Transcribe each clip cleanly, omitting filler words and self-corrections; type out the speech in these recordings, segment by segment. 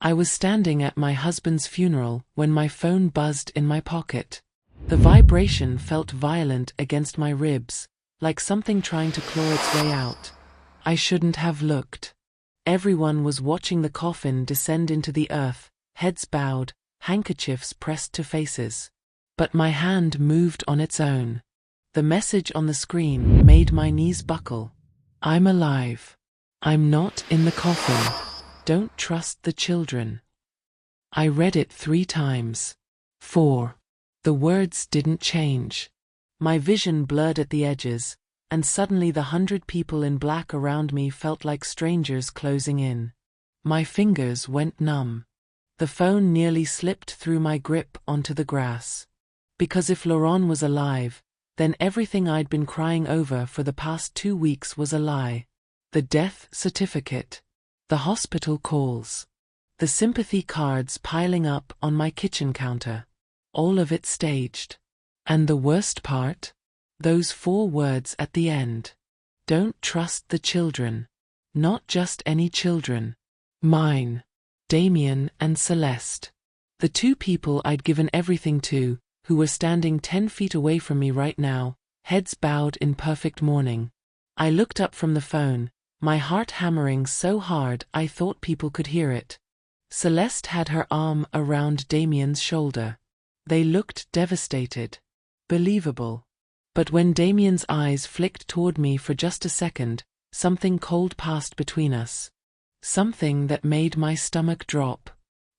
I was standing at my husband's funeral when my phone buzzed in my pocket. The vibration felt violent against my ribs, like something trying to claw its way out. I shouldn't have looked. Everyone was watching the coffin descend into the earth, heads bowed, handkerchiefs pressed to faces. But my hand moved on its own. The message on the screen made my knees buckle. I'm alive. I'm not in the coffin. Don't trust the children. I read it 3 times. 4. The words didn't change. My vision blurred at the edges, and suddenly the 100 people in black around me felt like strangers closing in. My fingers went numb. The phone nearly slipped through my grip onto the grass. Because if Laurent was alive, then everything I'd been crying over for the past 2 weeks was a lie. The death certificate. The hospital calls. The sympathy cards piling up on my kitchen counter. All of it staged. And the worst part? Those 4 words at the end. Don't trust the children. Not just any children. Mine. Damien and Celeste. The 2 people I'd given everything to, who were standing 10 feet away from me right now, heads bowed in perfect mourning. I looked up from the phone, my heart hammering so hard I thought people could hear it. Celeste had her arm around Damien's shoulder. They looked devastated. Believable. But when Damien's eyes flicked toward me for just a second, something cold passed between us. Something that made my stomach drop.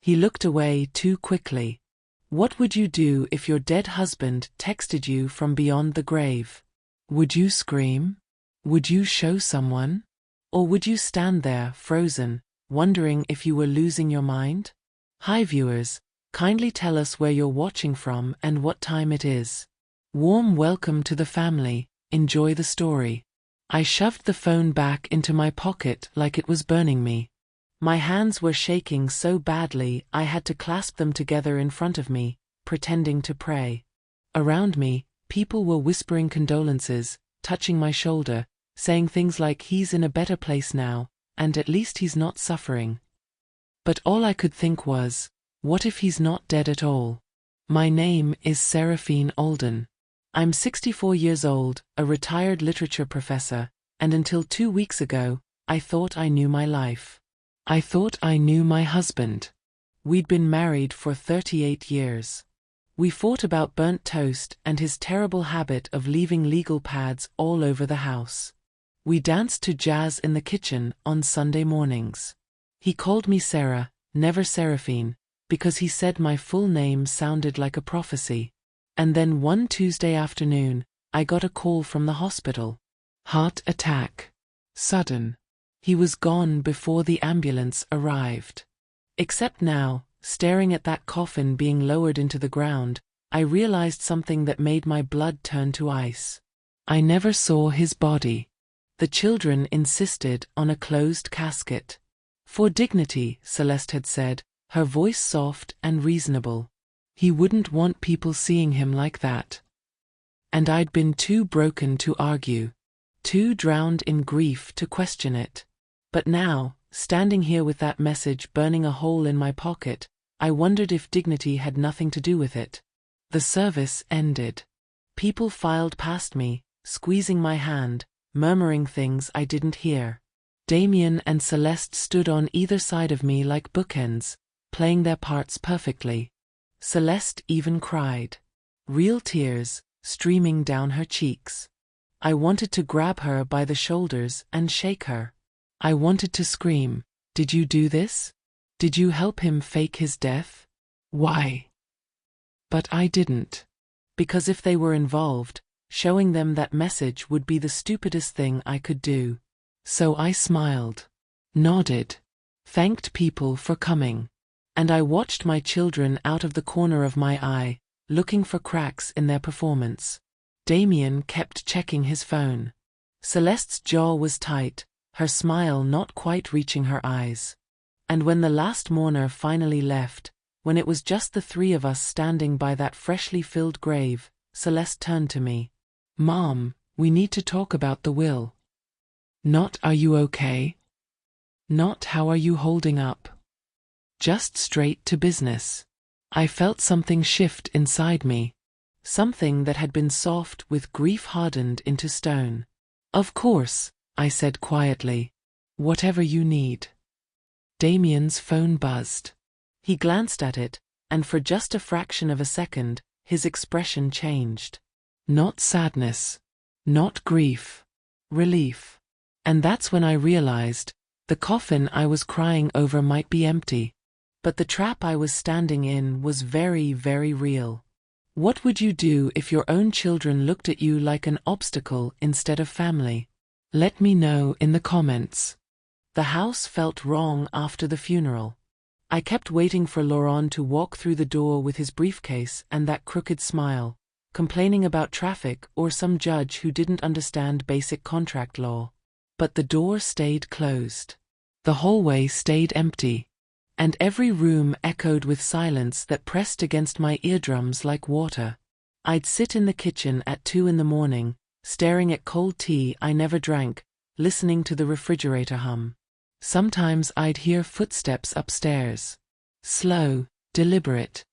He looked away too quickly. What would you do if your dead husband texted you from beyond the grave? Would you scream? Would you show someone? Or would you stand there, frozen, wondering if you were losing your mind? Hi viewers, kindly tell us where you're watching from and what time it is. Warm welcome to the family, enjoy the story. I shoved the phone back into my pocket like it was burning me. My hands were shaking so badly I had to clasp them together in front of me, pretending to pray. Around me, people were whispering condolences, touching my shoulder, saying things like he's in a better place now, and at least he's not suffering. But all I could think was, what if he's not dead at all? My name is Seraphine Alden. I'm 64 years old, a retired literature professor, and until 2 weeks ago, I thought I knew my life. I thought I knew my husband. We'd been married for 38 years. We fought about burnt toast and his terrible habit of leaving legal pads all over the house. We danced to jazz in the kitchen on Sunday mornings. He called me Sarah, never Seraphine, because he said my full name sounded like a prophecy. And then one Tuesday afternoon, I got a call from the hospital. Heart attack. Sudden. He was gone before the ambulance arrived. Except now, staring at that coffin being lowered into the ground, I realized something that made my blood turn to ice. I never saw his body. The children insisted on a closed casket. For dignity, Celeste had said, her voice soft and reasonable. He wouldn't want people seeing him like that. And I'd been too broken to argue. Too drowned in grief to question it. But now, standing here with that message burning a hole in my pocket, I wondered if dignity had nothing to do with it. The service ended. People filed past me, squeezing my hand, murmuring things I didn't hear. Damien and Celeste stood on either side of me like bookends, playing their parts perfectly. Celeste even cried. Real tears, streaming down her cheeks. I wanted to grab her by the shoulders and shake her. I wanted to scream, "Did you do this? Did you help him fake his death? Why?" But I didn't. Because if they were involved, showing them that message would be the stupidest thing I could do. So I smiled. Nodded. Thanked people for coming. And I watched my children out of the corner of my eye, looking for cracks in their performance. Damien kept checking his phone. Celeste's jaw was tight, her smile not quite reaching her eyes. And when the last mourner finally left, when it was just the 3 of us standing by that freshly filled grave, Celeste turned to me. "Mom, we need to talk about the will. Not are you okay? Not how are you holding up? Just straight to business. I felt something shift inside me. Something that had been soft with grief hardened into stone. Of course, I said quietly. Whatever you need. Damien's phone buzzed. He glanced at it, and for just a fraction of a second, his expression changed. Not sadness. Not grief. Relief. And that's when I realized, the coffin I was crying over might be empty. But the trap I was standing in was very, very real. What would you do if your own children looked at you like an obstacle instead of family? Let me know in the comments. The house felt wrong after the funeral. I kept waiting for Laurent to walk through the door with his briefcase and that crooked smile, complaining about traffic or some judge who didn't understand basic contract law. But the door stayed closed. The hallway stayed empty. And every room echoed with silence that pressed against my eardrums like water. I'd sit in the kitchen at 2 in the morning, staring at cold tea I never drank, listening to the refrigerator hum. Sometimes I'd hear footsteps upstairs. Slow, deliberate.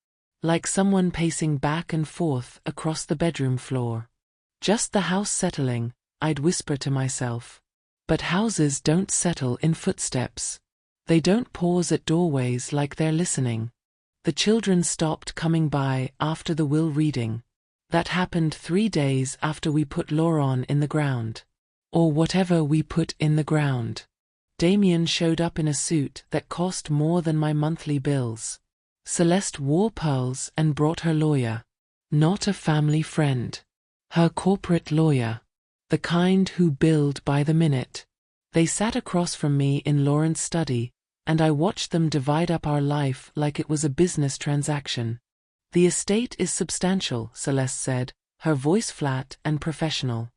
Like someone pacing back and forth across the bedroom floor. Just the house settling, I'd whisper to myself. But houses don't settle in footsteps. They don't pause at doorways like they're listening. The children stopped coming by after the will reading. That happened 3 days after we put Laurent in the ground. Or whatever we put in the ground. Damien showed up in a suit that cost more than my monthly bills. Celeste wore pearls and brought her lawyer. Not a family friend. Her corporate lawyer. The kind who billed by the minute. They sat across from me in Laurent's study, and I watched them divide up our life like it was a business transaction. The estate is substantial, Celeste said, her voice flat and professional.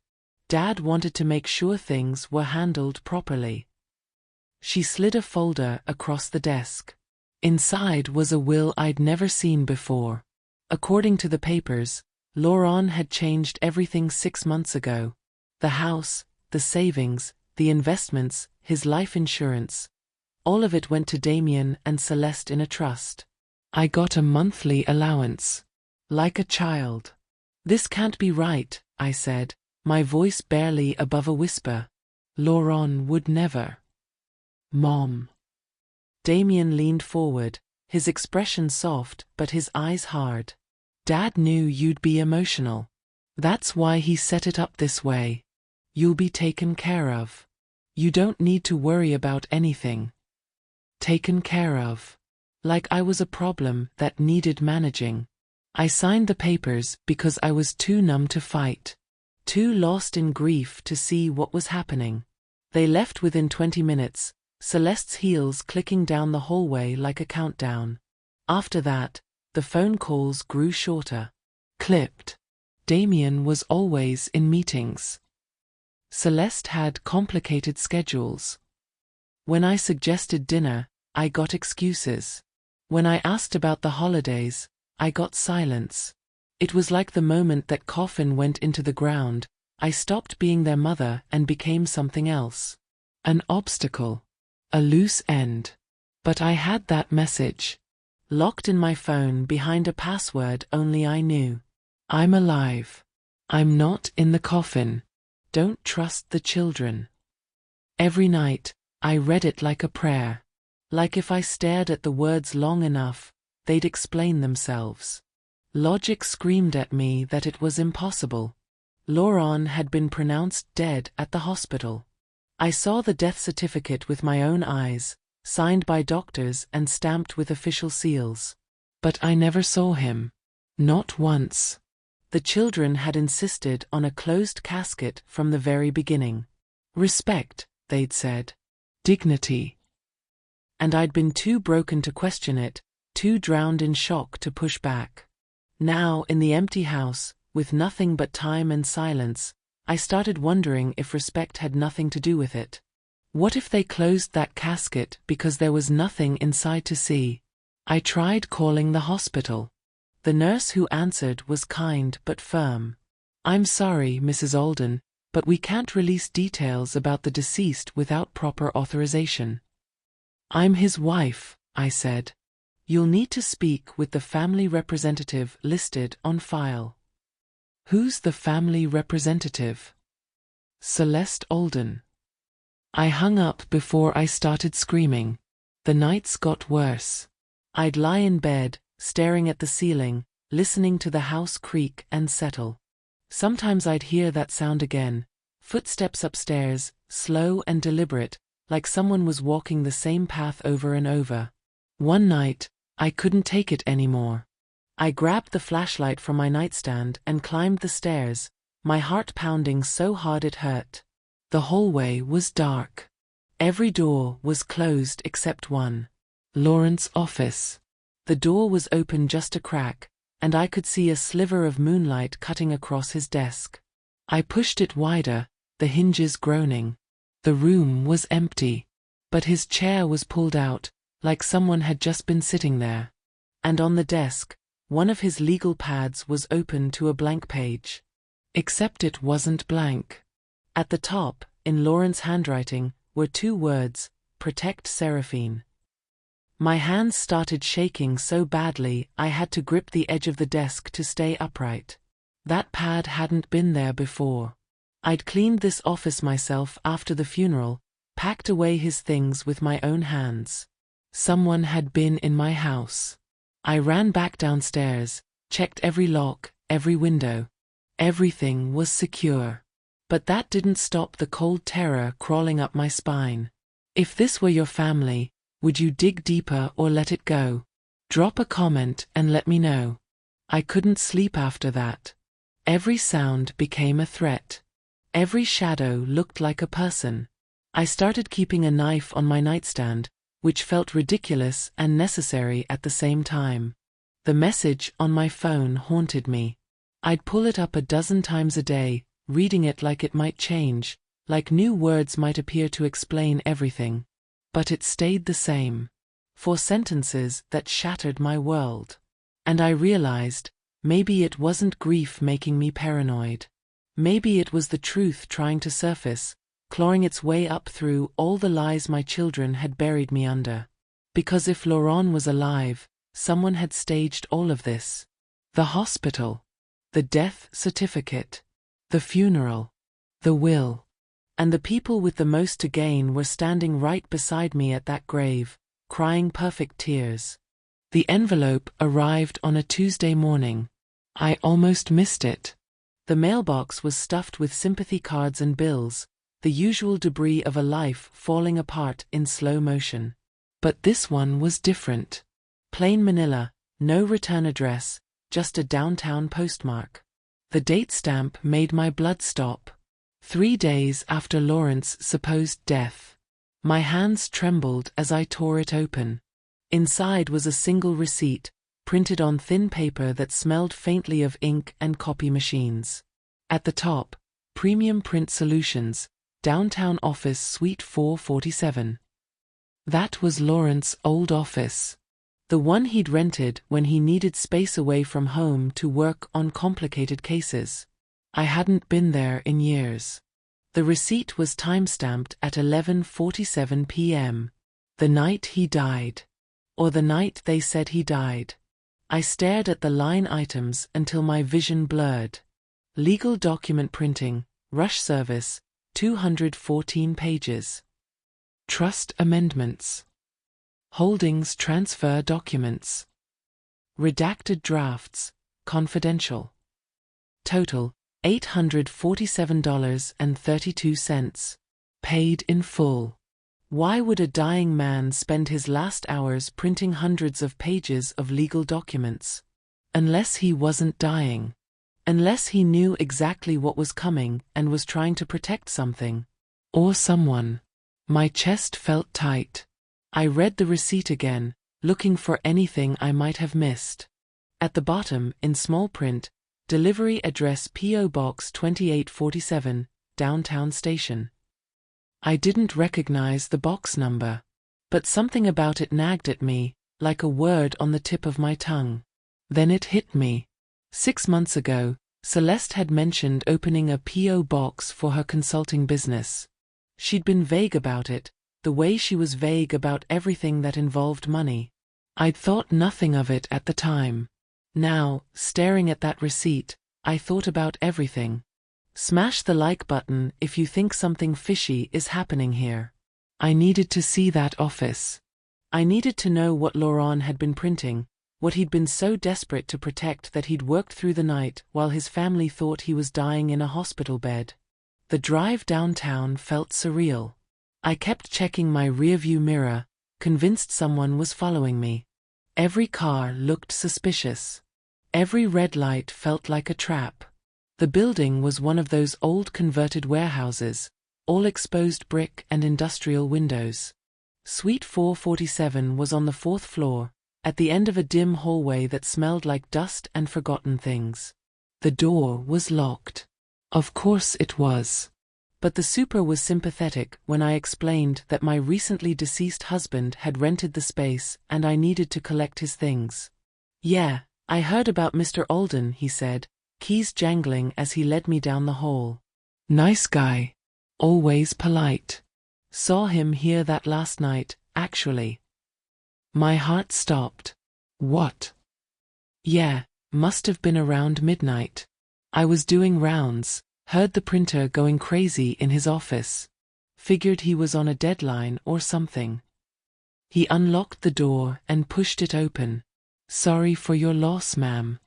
Dad wanted to make sure things were handled properly. She slid a folder across the desk. Inside was a will I'd never seen before. According to the papers, Laurent had changed everything 6 months ago. The house, the savings, the investments, his life insurance. All of it went to Damien and Celeste in a trust. I got a monthly allowance. Like a child. This can't be right, I said, my voice barely above a whisper. Laurent would never. Mom. Damien leaned forward, his expression soft but his eyes hard. Dad knew you'd be emotional. That's why he set it up this way. You'll be taken care of. You don't need to worry about anything. Taken care of. Like I was a problem that needed managing. I signed the papers because I was too numb to fight. Too lost in grief to see what was happening. They left within 20 minutes, Celeste's heels clicking down the hallway like a countdown. After that, the phone calls grew shorter. Clipped. Damien was always in meetings. Celeste had complicated schedules. When I suggested dinner, I got excuses. When I asked about the holidays, I got silence. It was like the moment that coffin went into the ground, I stopped being their mother and became something else. An obstacle. A loose end. But I had that message. Locked in my phone behind a password only I knew. I'm alive. I'm not in the coffin. Don't trust the children. Every night, I read it like a prayer. Like if I stared at the words long enough, they'd explain themselves. Logic screamed at me that it was impossible. Laurent had been pronounced dead at the hospital. I saw the death certificate with my own eyes, signed by doctors and stamped with official seals. But I never saw him. Not once. The children had insisted on a closed casket from the very beginning. Respect, they'd said. Dignity. And I'd been too broken to question it, too drowned in shock to push back. Now, in the empty house, with nothing but time and silence, I started wondering if respect had nothing to do with it. What if they closed that casket because there was nothing inside to see? I tried calling the hospital. The nurse who answered was kind but firm. I'm sorry, Mrs. Alden, but we can't release details about the deceased without proper authorization. I'm his wife, I said. You'll need to speak with the family representative listed on file. Who's the family representative? Celeste Alden. I hung up before I started screaming. The nights got worse. I'd lie in bed, staring at the ceiling, listening to the house creak and settle. Sometimes I'd hear that sound again, footsteps upstairs, slow and deliberate, like someone was walking the same path over and over. One night, I couldn't take it anymore. I grabbed the flashlight from my nightstand and climbed the stairs, my heart pounding so hard it hurt. The hallway was dark. Every door was closed except one. Lawrence's office. The door was open just a crack, and I could see a sliver of moonlight cutting across his desk. I pushed it wider, the hinges groaning. The room was empty, but his chair was pulled out, like someone had just been sitting there. And on the desk, one of his legal pads was open to a blank page. Except it wasn't blank. At the top, in Lauren's handwriting, were 2 words, "Protect Seraphine." My hands started shaking so badly I had to grip the edge of the desk to stay upright. That pad hadn't been there before. I'd cleaned this office myself after the funeral, packed away his things with my own hands. Someone had been in my house. I ran back downstairs, checked every lock, every window. Everything was secure. But that didn't stop the cold terror crawling up my spine. If this were your family, would you dig deeper or let it go? Drop a comment and let me know. I couldn't sleep after that. Every sound became a threat. Every shadow looked like a person. I started keeping a knife on my nightstand, which felt ridiculous and necessary at the same time. The message on my phone haunted me. I'd pull it up a dozen times a day, reading it like it might change, like new words might appear to explain everything. But it stayed the same. 4 sentences that shattered my world. And I realized, maybe it wasn't grief making me paranoid. Maybe it was the truth trying to surface, clawing its way up through all the lies my children had buried me under. Because if Laurent was alive, someone had staged all of this. The hospital. The death certificate. The funeral. The will. And the people with the most to gain were standing right beside me at that grave, crying perfect tears. The envelope arrived on a Tuesday morning. I almost missed it. The mailbox was stuffed with sympathy cards and bills, the usual debris of a life falling apart in slow motion. But this one was different. Plain manila, no return address, just a downtown postmark. The date stamp made my blood stop. 3 days after Laurence's supposed death. My hands trembled as I tore it open. Inside was a single receipt, printed on thin paper that smelled faintly of ink and copy machines. At the top, Premium Print Solutions, Downtown Office Suite 447. That was Laurence's old office. The one he'd rented when he needed space away from home to work on complicated cases. I hadn't been there in years. The receipt was time-stamped at 11:47 p.m. The night he died. Or the night they said he died. I stared at the line items until my vision blurred. Legal document printing, rush service, 214 pages. Trust amendments. Holdings transfer documents. Redacted drafts, confidential. Total, $847.32. Paid in full. Why would a dying man spend his last hours printing hundreds of pages of legal documents? Unless he wasn't dying. Unless he knew exactly what was coming and was trying to protect something. Or someone. My chest felt tight. I read the receipt again, looking for anything I might have missed. At the bottom, in small print, delivery address P.O. Box 2847, Downtown Station. I didn't recognize the box number. But something about it nagged at me, like a word on the tip of my tongue. Then it hit me. 6 months ago, Celeste had mentioned opening a P.O. box for her consulting business. She'd been vague about it, the way she was vague about everything that involved money. I'd thought nothing of it at the time. Now, staring at that receipt, I thought about everything. Smash the like button if you think something fishy is happening here. I needed to see that office. I needed to know what Laurent had been printing, what he'd been so desperate to protect that he'd worked through the night while his family thought he was dying in a hospital bed. The drive downtown felt surreal. I kept checking my rearview mirror, convinced someone was following me. Every car looked suspicious. Every red light felt like a trap. The building was one of those old converted warehouses, all exposed brick and industrial windows. Suite 447 was on the 4th floor, at the end of a dim hallway that smelled like dust and forgotten things. The door was locked. Of course it was. But the super was sympathetic when I explained that my recently deceased husband had rented the space and I needed to collect his things. "Yeah, I heard about Mr. Alden," he said, keys jangling as he led me down the hall. "Nice guy. Always polite. Saw him here that last night, actually." My heart stopped. What? Yeah, must have been around midnight. I was doing rounds, heard the printer going crazy in his office. Figured he was on a deadline or something. He unlocked the door and pushed it open. "Sorry for your loss, ma'am."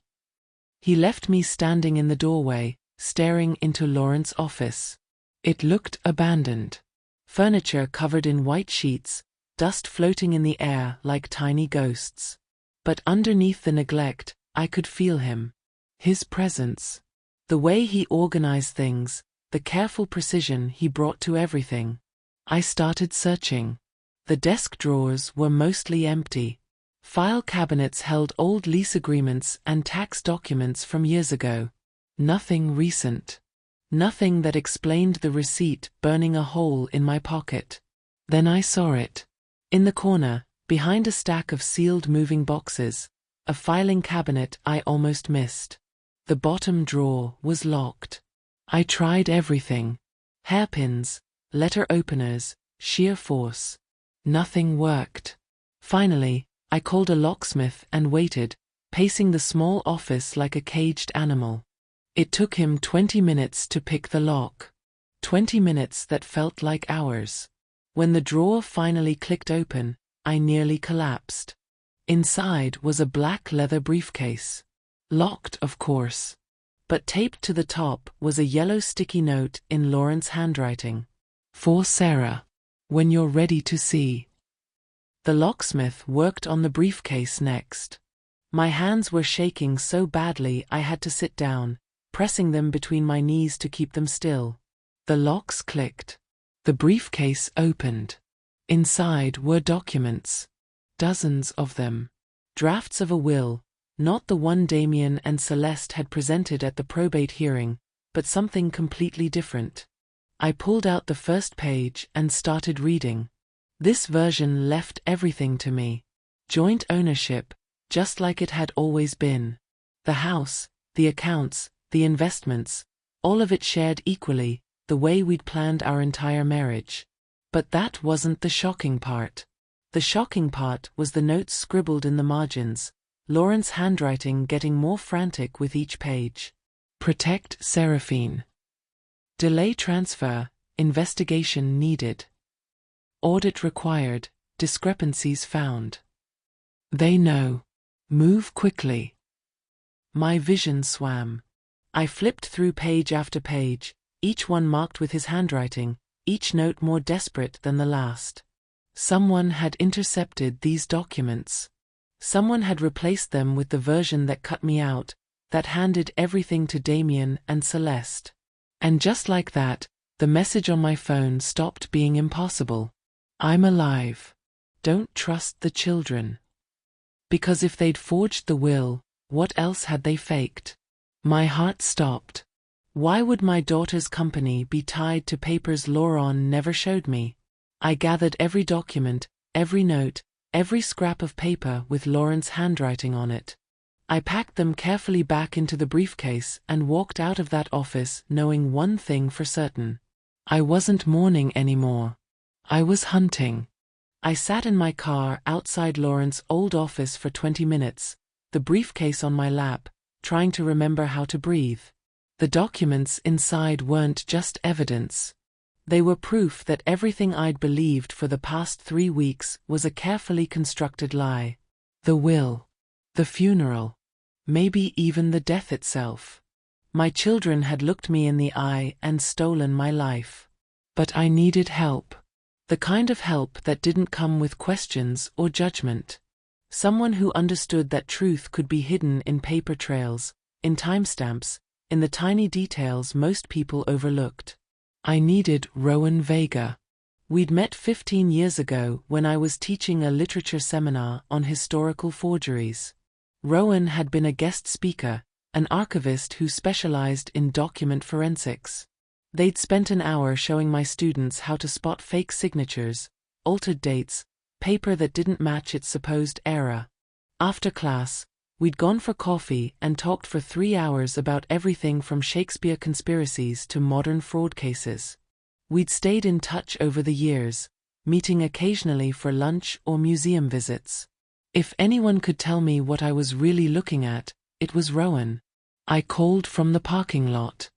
He left me standing in the doorway, staring into Laurent's office. It looked abandoned. Furniture covered in white sheets, dust floating in the air like tiny ghosts. But underneath the neglect, I could feel him. His presence. The way he organized things, the careful precision he brought to everything. I started searching. The desk drawers were mostly empty. File cabinets held old lease agreements and tax documents from years ago. Nothing recent. Nothing that explained the receipt burning a hole in my pocket. Then I saw it. In the corner, behind a stack of sealed moving boxes, a filing cabinet I almost missed. The bottom drawer was locked. I tried everything. Hairpins, letter openers, sheer force. Nothing worked. Finally, I called a locksmith and waited, pacing the small office like a caged animal. It took him 20 minutes to pick the lock. 20 minutes that felt like hours. When the drawer finally clicked open, I nearly collapsed. Inside was a black leather briefcase. Locked, of course. But taped to the top was a yellow sticky note in Laurent's handwriting. "For Sarah. When you're ready to see." The locksmith worked on the briefcase next. My hands were shaking so badly I had to sit down, pressing them between my knees to keep them still. The locks clicked. The briefcase opened. Inside were documents. Dozens of them. Drafts of a will, not the one Damien and Celeste had presented at the probate hearing, but something completely different. I pulled out the first page and started reading. This version left everything to me. Joint ownership, just like it had always been. The house, the accounts, the investments, all of it shared equally, the way we'd planned our entire marriage. But that wasn't the shocking part. The shocking part was the notes scribbled in the margins, Laurent's handwriting getting more frantic with each page. Protect Seraphine. Delay transfer, investigation needed. Audit required, discrepancies found. They know. Move quickly. My vision swam. I flipped through page after page, each one marked with his handwriting, each note more desperate than the last. Someone had intercepted these documents. Someone had replaced them with the version that cut me out, that handed everything to Damien and Celeste. And just like that, the message on my phone stopped being impossible. I'm alive. Don't trust the children. Because if they'd forged the will, what else had they faked? My heart stopped. Why would my daughter's company be tied to papers Laurent never showed me? I gathered every document, every note, every scrap of paper with Laurent's handwriting on it. I packed them carefully back into the briefcase and walked out of that office knowing one thing for certain. I wasn't mourning anymore. I was hunting. I sat in my car outside Lawrence's old office for 20 minutes, the briefcase on my lap, trying to remember how to breathe. The documents inside weren't just evidence. They were proof that everything I'd believed for the past 3 weeks was a carefully constructed lie. The will, the funeral, maybe even the death itself. My children had looked me in the eye and stolen my life. But I needed help. The kind of help that didn't come with questions or judgment. Someone who understood that truth could be hidden in paper trails, in timestamps, in the tiny details most people overlooked. I needed Rowan Vega. We'd met 15 years ago when I was teaching a literature seminar on historical forgeries. Rowan had been a guest speaker, an archivist who specialized in document forensics. They'd spent an hour showing my students how to spot fake signatures, altered dates, paper that didn't match its supposed era. After class, we'd gone for coffee and talked for 3 hours about everything from Shakespeare conspiracies to modern fraud cases. We'd stayed in touch over the years, meeting occasionally for lunch or museum visits. If anyone could tell me what I was really looking at, it was Rowan. I called from the parking lot.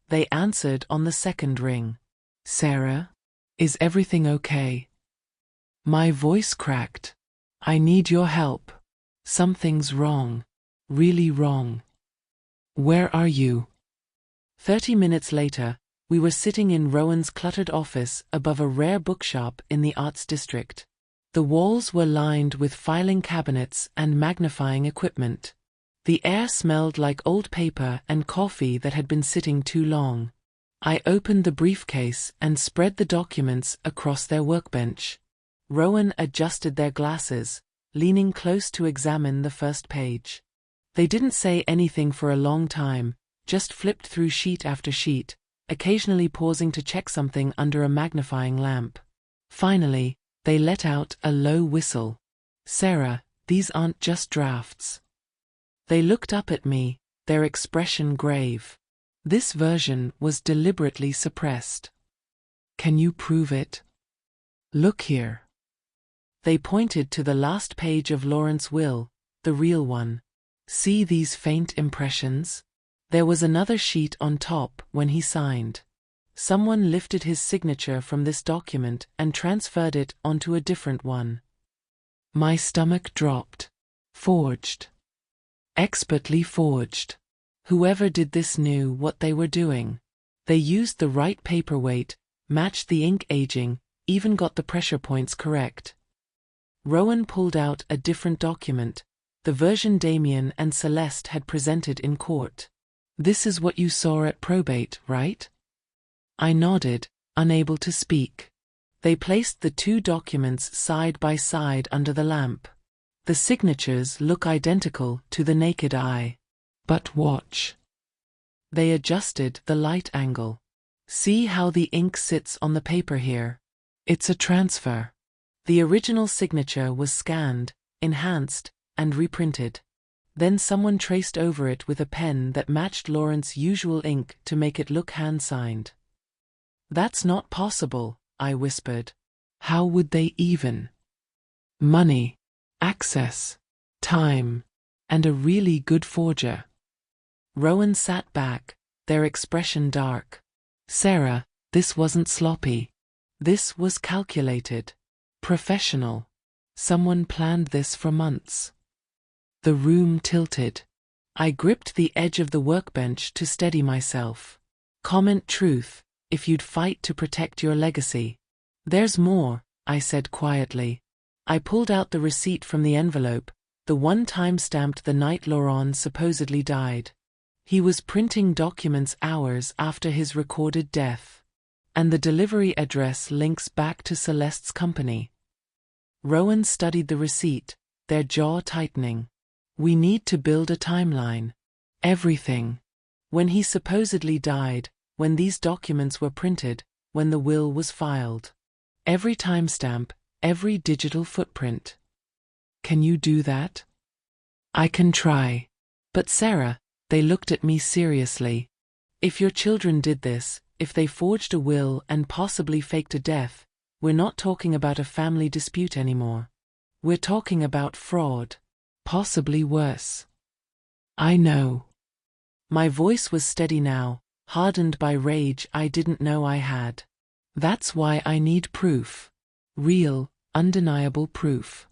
They answered on the second ring. "Sarah? Is everything okay?" My voice cracked. "I need your help. Something's wrong. Really wrong." "Where are you?" 30 minutes later, we were sitting in Rowan's cluttered office above a rare bookshop in the Arts District. The walls were lined with filing cabinets and magnifying equipment. The air smelled like old paper and coffee that had been sitting too long. I opened the briefcase and spread the documents across their workbench. Rowan adjusted their glasses, leaning close to examine the first page. They didn't say anything for a long time, just flipped through sheet after sheet, occasionally pausing to check something under a magnifying lamp. Finally, they let out a low whistle. "Sarah, these aren't just drafts." They looked up at me, their expression grave. This version was deliberately suppressed. "Can you prove it?" "Look here." They pointed to the last page of Lawrence's will, the real one. "See these faint impressions?" There was another sheet on top when he signed. Someone lifted his signature from this document and transferred it onto a different one. My stomach dropped. Forged. Expertly forged. Whoever did this knew what they were doing. They used the right paperweight, matched the ink aging, even got the pressure points correct. Rowan pulled out a different document, the version Damien and Celeste had presented in court. "This is what you saw at probate, right?" I nodded, unable to speak. They placed the 2 documents side by side under the lamp. The signatures look identical to the naked eye. But watch. They adjusted the light angle. "See how the ink sits on the paper here? It's a transfer." The original signature was scanned, enhanced, and reprinted. Then someone traced over it with a pen that matched Lawrence's usual ink to make it look hand-signed. "That's not possible," I whispered. "How would they even?" "Money, access, time, and a really good forger." Rowan sat back, their expression dark. "Sarah, this wasn't sloppy. This was calculated. Professional. Someone planned this for months." The room tilted. I gripped the edge of the workbench to steady myself. "Comment truth, if you'd fight to protect your legacy." "There's more," I said quietly. I pulled out the receipt from the envelope, the one time-stamped the night Laurent supposedly died. He was printing documents hours after his recorded death. And the delivery address links back to Celeste's company. Rowan studied the receipt, their jaw tightening. "We need to build a timeline. Everything. When he supposedly died, when these documents were printed, when the will was filed. Every timestamp, every digital footprint." "Can you do that?" "I can try. But Sarah," they looked at me seriously, "if your children did this, if they forged a will and possibly faked a death, We're not talking about a family dispute anymore. We're talking about fraud. Possibly worse. I know. My voice was steady now, hardened by rage I didn't know I had. That's why I need proof. Real, undeniable proof.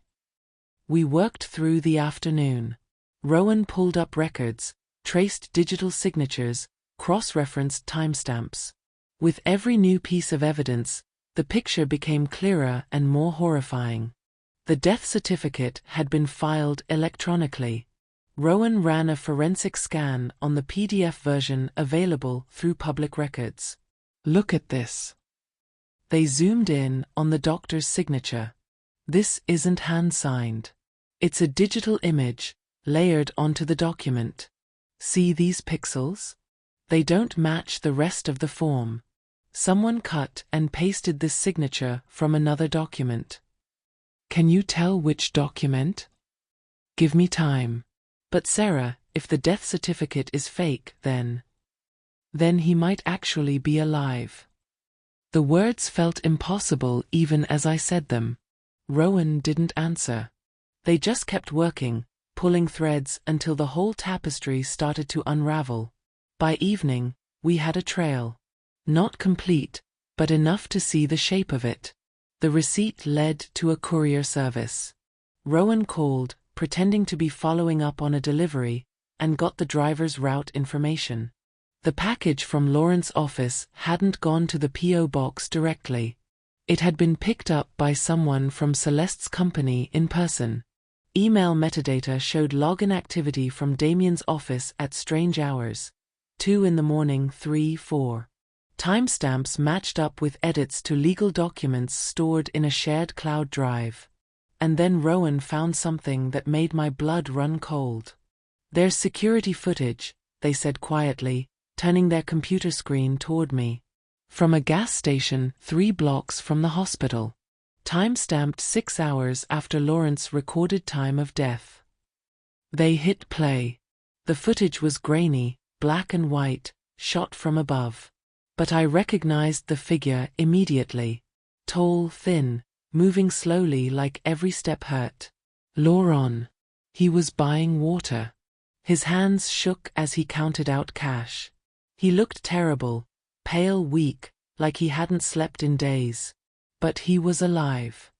We worked through the afternoon. Rowan pulled up records, traced digital signatures, cross-referenced timestamps. With every new piece of evidence, the picture became clearer and more horrifying. The death certificate had been filed electronically. Rowan ran a forensic scan on the PDF version available through public records. Look at this. They zoomed in on the doctor's signature. This isn't hand-signed. It's a digital image, layered onto the document. See these pixels? They don't match the rest of the form. Someone cut and pasted this signature from another document. Can you tell which document? Give me time. But Sarah, if the death certificate is fake, then he might actually be alive. The words felt impossible even as I said them. Rowan didn't answer. They just kept working, pulling threads until the whole tapestry started to unravel. By evening, we had a trail. Not complete, but enough to see the shape of it. The receipt led to a courier service. Rowan called, pretending to be following up on a delivery, and got the driver's route information. The package from Lauren's office hadn't gone to the P.O. box directly. It had been picked up by someone from Celeste's company in person. Email metadata showed login activity from Damien's office at strange hours. 2 in the morning, 3-4. Timestamps matched up with edits to legal documents stored in a shared cloud drive. And then Rowan found something that made my blood run cold. There's security footage, they said quietly, turning their computer screen toward me. From a gas station 3 blocks from the hospital. Timestamped 6 hours after Lawrence's recorded time of death. They hit play. The footage was grainy, black and white, shot from above. But I recognized the figure immediately. Tall, thin, moving slowly like every step hurt. Lauren. He was buying water. His hands shook as he counted out cash. He looked terrible, pale, weak, like he hadn't slept in days. But he was alive.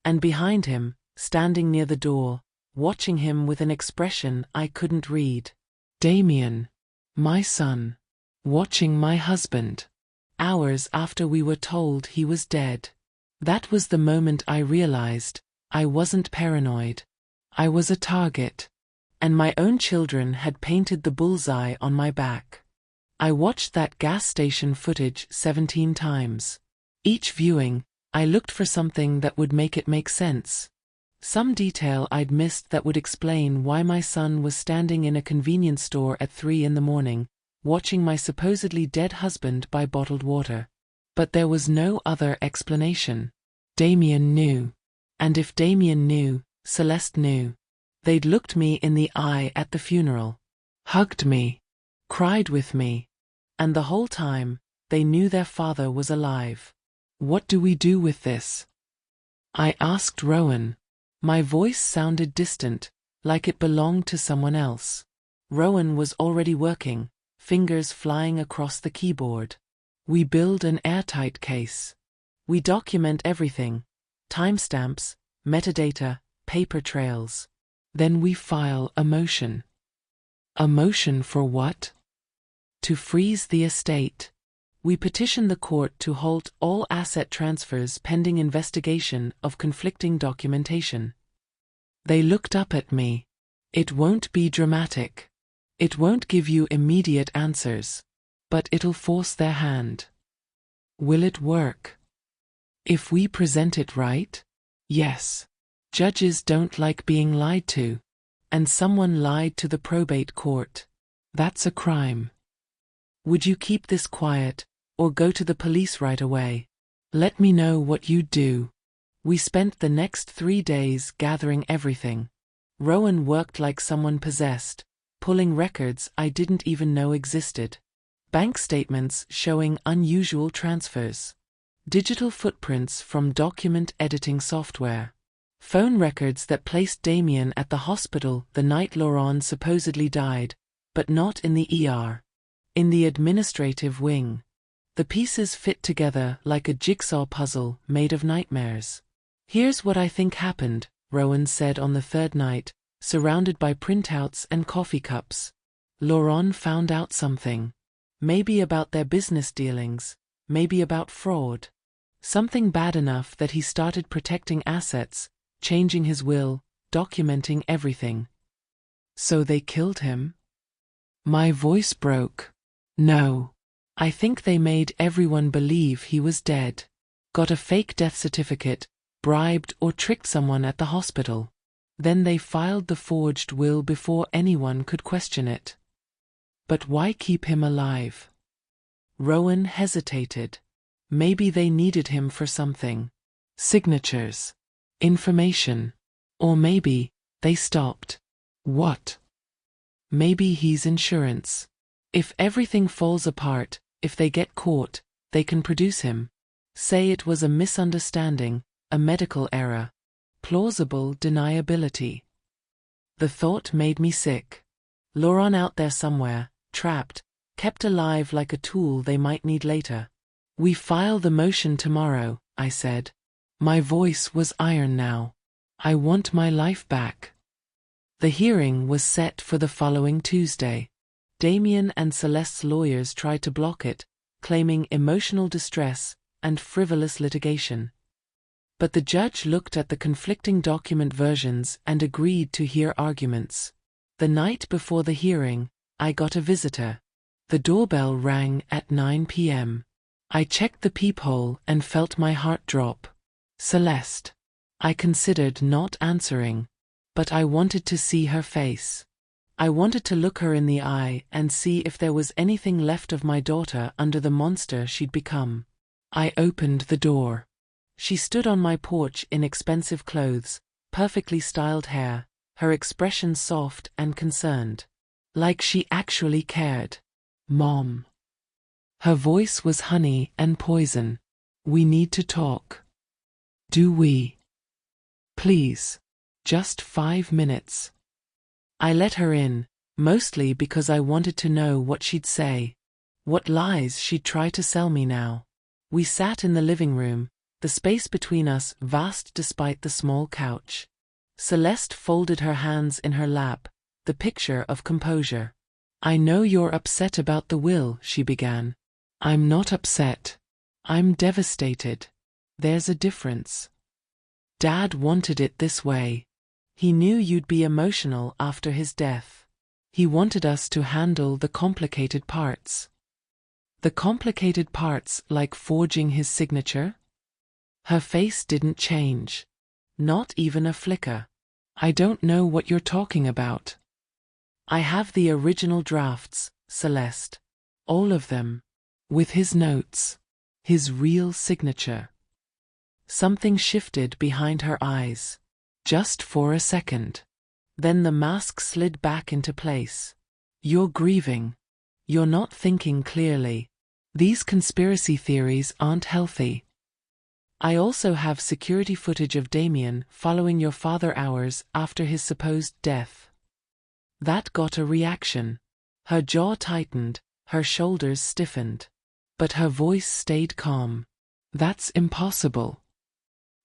And behind him, standing near the door, watching him with an expression I couldn't read. Damien. My son. Watching my husband. Hours after we were told he was dead. That was the moment I realized I wasn't paranoid. I was a target. And my own children had painted the bullseye on my back. I watched that gas station footage 17 times. Each viewing, I looked for something that would make it make sense. Some detail I'd missed that would explain why my son was standing in a convenience store at 3 in the morning, watching my supposedly dead husband buy bottled water. But there was no other explanation. Damien knew. And if Damien knew, Celeste knew. They'd looked me in the eye at the funeral. Hugged me. Cried with me. And the whole time, they knew their father was alive. What do we do with this? I asked Rowan. My voice sounded distant, like it belonged to someone else. Rowan was already working, fingers flying across the keyboard. We build an airtight case. We document everything. Timestamps, metadata, paper trails. Then we file a motion. A motion for what? To freeze the estate. We petition the court to halt all asset transfers pending investigation of conflicting documentation. They looked up at me. It won't be dramatic. It won't give you immediate answers. But it'll force their hand. Will it work? If we present it right? Yes. Judges don't like being lied to. And someone lied to the probate court. That's a crime. Would you keep this quiet, or go to the police right away? Let me know what you'd do. We spent the next 3 days gathering everything. Rowan worked like someone possessed, pulling records I didn't even know existed. Bank statements showing unusual transfers. Digital footprints from document editing software. Phone records that placed Damien at the hospital the night Laurent supposedly died, but not in the ER. In the administrative wing. The pieces fit together like a jigsaw puzzle made of nightmares. "Here's what I think happened," Rowan said on the third night, surrounded by printouts and coffee cups. Laurent found out something. Maybe about their business dealings, maybe about fraud. Something bad enough that he started protecting assets, changing his will, documenting everything. So they killed him? My voice broke. No. I think they made everyone believe he was dead. Got a fake death certificate, bribed or tricked someone at the hospital. Then they filed the forged will before anyone could question it. But why keep him alive? Rowan hesitated. Maybe they needed him for something. Signatures. Information. Or maybe they stopped. What? Maybe he's insurance. If everything falls apart, if they get caught, they can produce him. Say it was a misunderstanding, a medical error. Plausible deniability. The thought made me sick. Laurent out there somewhere, trapped, kept alive like a tool they might need later. We file the motion tomorrow, I said. My voice was iron now. I want my life back. The hearing was set for the following Tuesday. Damien and Celeste's lawyers tried to block it, claiming emotional distress and frivolous litigation. But the judge looked at the conflicting document versions and agreed to hear arguments. The night before the hearing, I got a visitor. The doorbell rang at 9 p.m. I checked the peephole and felt my heart drop. Celeste. I considered not answering. But I wanted to see her face. I wanted to look her in the eye and see if there was anything left of my daughter under the monster she'd become. I opened the door. She stood on my porch in expensive clothes, perfectly styled hair, her expression soft and concerned. Like she actually cared. Mom. Her voice was honey and poison. We need to talk. Do we? Please. Just 5 minutes. I let her in, mostly because I wanted to know what she'd say. What lies she'd try to sell me now. We sat in the living room, the space between us vast despite the small couch. Celeste folded her hands in her lap, the picture of composure. I know you're upset about the will, she began. I'm not upset. I'm devastated. There's a difference. Dad wanted it this way. He knew you'd be emotional after his death. He wanted us to handle the complicated parts. The complicated parts like forging his signature? Her face didn't change. Not even a flicker. I don't know what you're talking about. I have the original drafts, Celeste. All of them. With his notes. His real signature. Something shifted behind her eyes. Just for a second. Then the mask slid back into place. You're grieving. You're not thinking clearly. These conspiracy theories aren't healthy. I also have security footage of Damien following your father hours after his supposed death. That got a reaction. Her jaw tightened, her shoulders stiffened. But her voice stayed calm. That's impossible.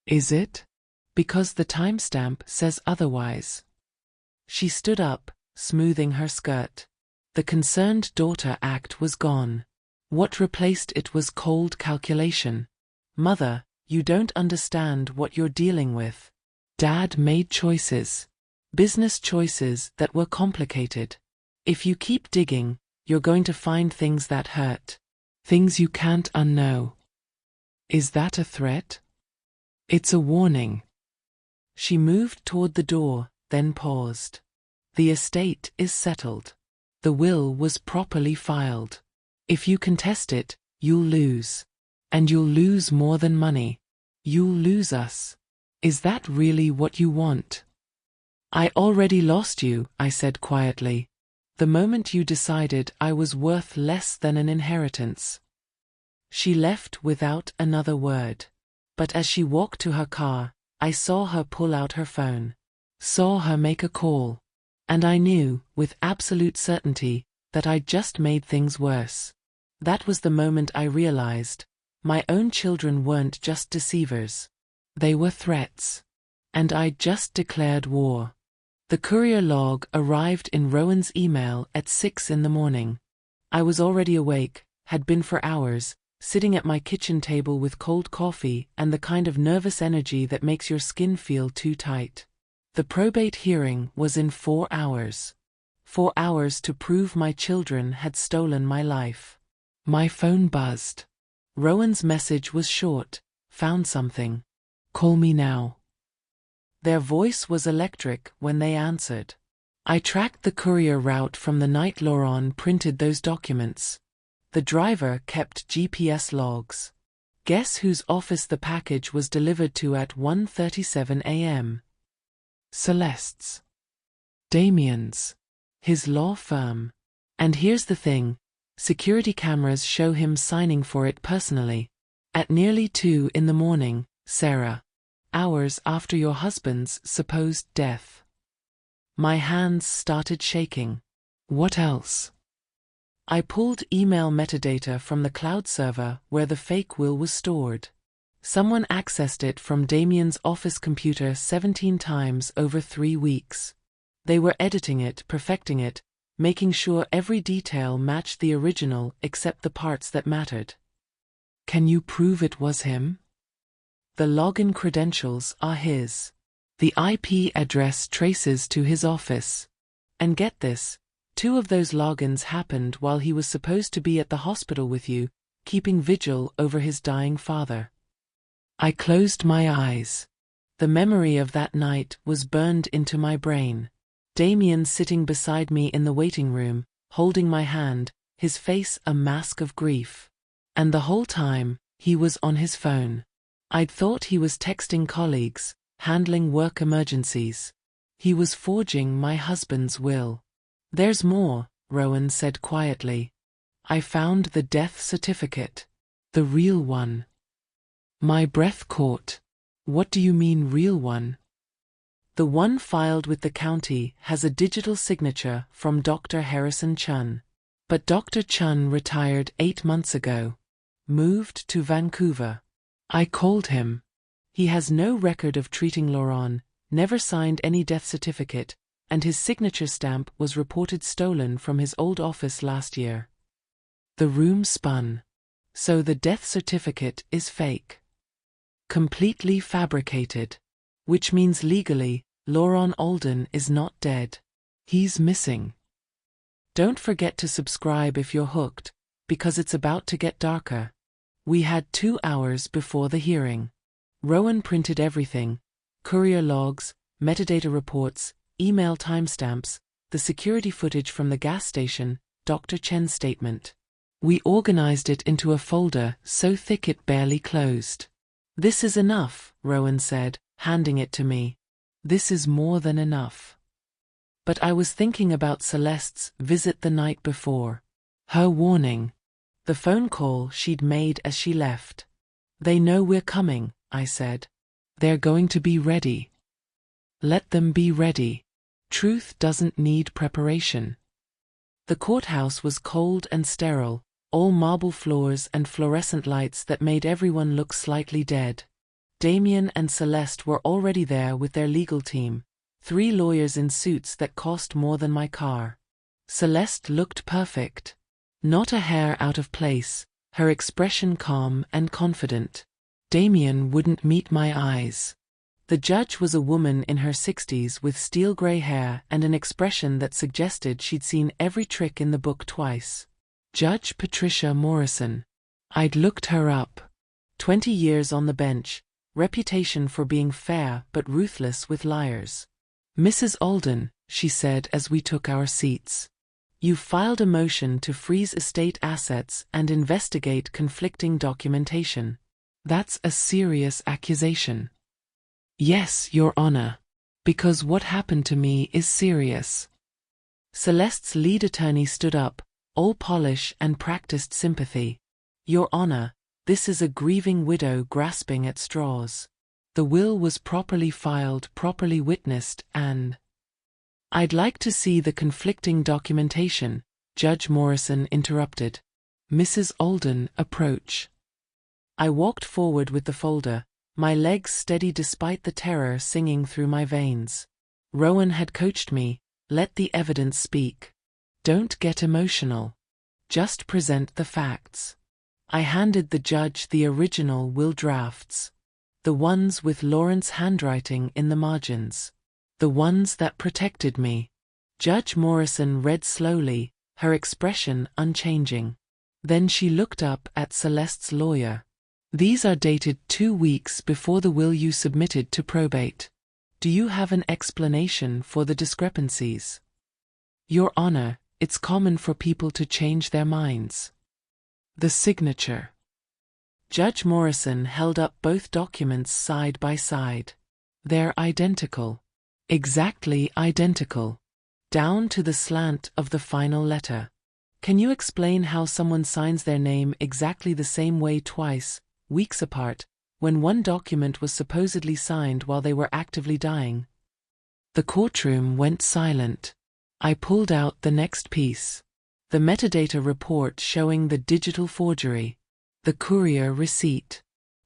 Is it? Because the timestamp says otherwise. She stood up, smoothing her skirt. The concerned daughter act was gone. What replaced it was cold calculation. Mother, you don't understand what you're dealing with. Dad made choices. Business choices that were complicated. If you keep digging, you're going to find things that hurt. Things you can't unknow. Is that a threat? It's a warning. She moved toward the door, then paused. The estate is settled. The will was properly filed. If you contest it, you'll lose. And you'll lose more than money. You'll lose us. Is that really what you want? I already lost you, I said quietly. The moment you decided I was worth less than an inheritance. She left without another word. But as she walked to her car, I saw her pull out her phone. Saw her make a call. And I knew, with absolute certainty, that I'd just made things worse. That was the moment I realized, my own children weren't just deceivers. They were threats. And I'd just declared war. The courier log arrived in Rowan's email at 6 in the morning. I was already awake, had been for hours, sitting at my kitchen table with cold coffee and the kind of nervous energy that makes your skin feel too tight. The probate hearing was in 4 hours. 4 hours to prove my children had stolen my life. My phone buzzed. Rowan's message was short. Found something. Call me now. Their voice was electric when they answered. I tracked the courier route from the night Laurent printed those documents. The driver kept GPS logs. Guess whose office the package was delivered to at 1:37 a.m.? Celeste's. Damien's. His law firm. And here's the thing, security cameras show him signing for it personally. At nearly 2 in the morning, Sarah. Hours after your husband's supposed death. My hands started shaking. What else? I pulled email metadata from the cloud server where the fake will was stored. Someone accessed it from Damien's office computer 17 times over 3 weeks. They were editing it, perfecting it, making sure every detail matched the original except the parts that mattered. Can you prove it was him? The login credentials are his. The IP address traces to his office. And get this, 2 of those logins happened while he was supposed to be at the hospital with you, keeping vigil over his dying father. I closed my eyes. The memory of that night was burned into my brain. Damien sitting beside me in the waiting room, holding my hand, his face a mask of grief. And the whole time, he was on his phone. I'd thought he was texting colleagues, handling work emergencies. He was forging my husband's will. There's more, Rowan said quietly. I found the death certificate. The real one. My breath caught. What do you mean real one? The one filed with the county has a digital signature from Dr. Harrison Chun. But Dr. Chun retired 8 months ago. Moved to Vancouver. I called him. He has no record of treating Laurent, never signed any death certificate, and his signature stamp was reported stolen from his old office last year. The room spun. So the death certificate is fake. Completely fabricated. Which means legally, Laurent Alden is not dead. He's missing. Don't forget to subscribe if you're hooked, because it's about to get darker. We had 2 hours before the hearing. Rowan printed everything: courier logs, metadata reports, email timestamps, the security footage from the gas station, Dr. Chen's statement. We organized it into a folder so thick it barely closed. This is enough, Rowan said, handing it to me. This is more than enough. But I was thinking about Celeste's visit the night before. Her warning. The phone call she'd made as she left. They know we're coming, I said. They're going to be ready. Let them be ready. Truth doesn't need preparation. The courthouse was cold and sterile, all marble floors and fluorescent lights that made everyone look slightly dead. Damien and Celeste were already there with their legal team, 3 lawyers in suits that cost more than my car. Celeste looked perfect. Not a hair out of place, her expression calm and confident. Damien wouldn't meet my eyes. The judge was a woman in her 60s with steel gray hair and an expression that suggested she'd seen every trick in the book twice. Judge Patricia Morrison. I'd looked her up. 20 years on the bench, reputation for being fair but ruthless with liars. Mrs. Alden, she said as we took our seats. You filed a motion to freeze estate assets and investigate conflicting documentation. That's a serious accusation. Yes, Your Honor. Because what happened to me is serious. Celeste's lead attorney stood up, all polish and practiced sympathy. Your Honor, This is a grieving widow grasping at straws. The will was properly filed, properly witnessed, and I'd like to see the conflicting documentation, Judge Morrison interrupted. Mrs. Alden, approach. I walked forward with the folder, my legs steady despite the terror singing through my veins. Rowan had coached me, let the evidence speak. Don't get emotional. Just present the facts. I handed the judge the original will drafts. The ones with Lawrence's handwriting in the margins. The ones that protected me. Judge Morrison read slowly, her expression unchanging. Then she looked up at Celeste's lawyer. These are dated 2 weeks before the will you submitted to probate. Do you have an explanation for the discrepancies? Your Honor, it's common for people to change their minds. The signature. Judge Morrison held up both documents side by side. They're identical. Exactly identical. Down to the slant of the final letter. Can you explain how someone signs their name exactly the same way twice, weeks apart, when one document was supposedly signed while they were actively dying? The courtroom went silent. I pulled out the next piece. The metadata report showing the digital forgery. The courier receipt.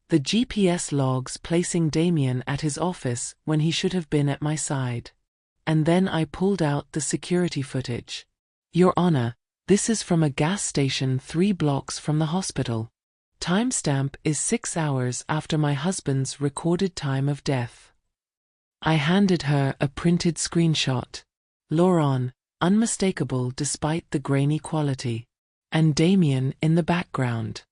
The GPS logs placing Damien at his office when he should have been at my side. And then I pulled out the security footage. Your Honor, this is from a gas station 3 blocks from the hospital. Timestamp is 6 hours after my husband's recorded time of death. I handed her a printed screenshot. Laurent, unmistakable despite the grainy quality. And Damien in the background.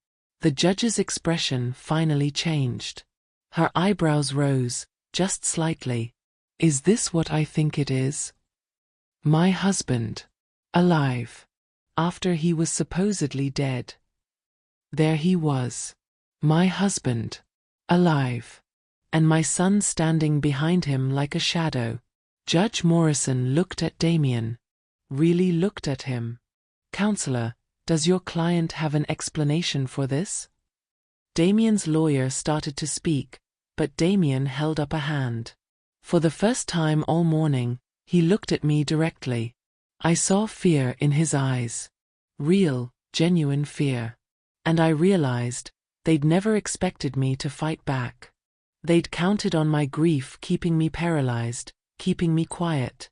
The judge's expression finally changed. Her eyebrows rose, just slightly. Is this what I think it is? My husband. Alive. After he was supposedly dead. There he was. My husband. Alive. And my son standing behind him like a shadow. Judge Morrison looked at Damien. Really looked at him. Counselor, does your client have an explanation for this? Damien's lawyer started to speak, but Damien held up a hand. For the first time all morning, he looked at me directly. I saw fear in his eyes. Real, genuine fear. And I realized, they'd never expected me to fight back. They'd counted on my grief keeping me paralyzed, keeping me quiet.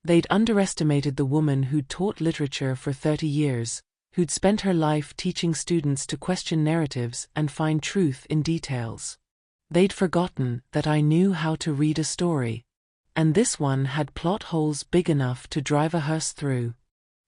They'd underestimated the woman who'd taught literature for 30 years, who'd spent her life teaching students to question narratives and find truth in details. They'd forgotten that I knew how to read a story. And this one had plot holes big enough to drive a hearse through.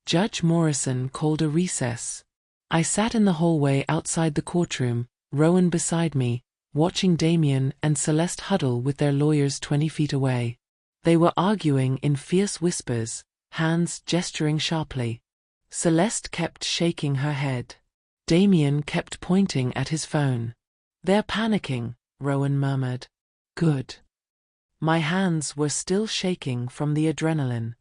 Judge Morrison called a recess. I sat in the hallway outside the courtroom, Rowan beside me, watching Damien and Celeste huddle with their lawyers 20 feet away. They were arguing in fierce whispers, hands gesturing sharply. Celeste kept shaking her head. Damien kept pointing at his phone. They're panicking, Rowan murmured. Good. My hands were still shaking from the adrenaline.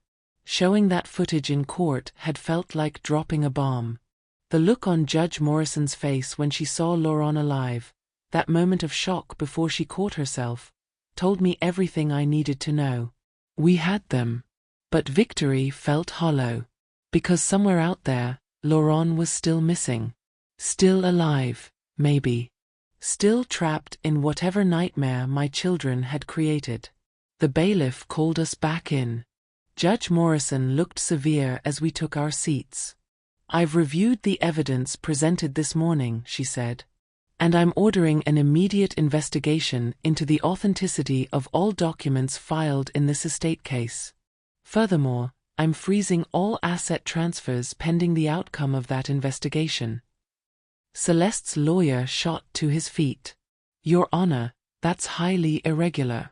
Showing that footage in court had felt like dropping a bomb. The look on Judge Morrison's face when she saw Laurent alive, that moment of shock before she caught herself, told me everything I needed to know. We had them. But victory felt hollow. Because somewhere out there, Laurent was still missing. Still alive, maybe. Still trapped in whatever nightmare my children had created. The bailiff called us back in. Judge Morrison looked severe as we took our seats. I've reviewed the evidence presented this morning, she said. And I'm ordering an immediate investigation into the authenticity of all documents filed in this estate case. Furthermore, I'm freezing all asset transfers pending the outcome of that investigation. Celeste's lawyer shot to his feet. Your Honor, that's highly irregular.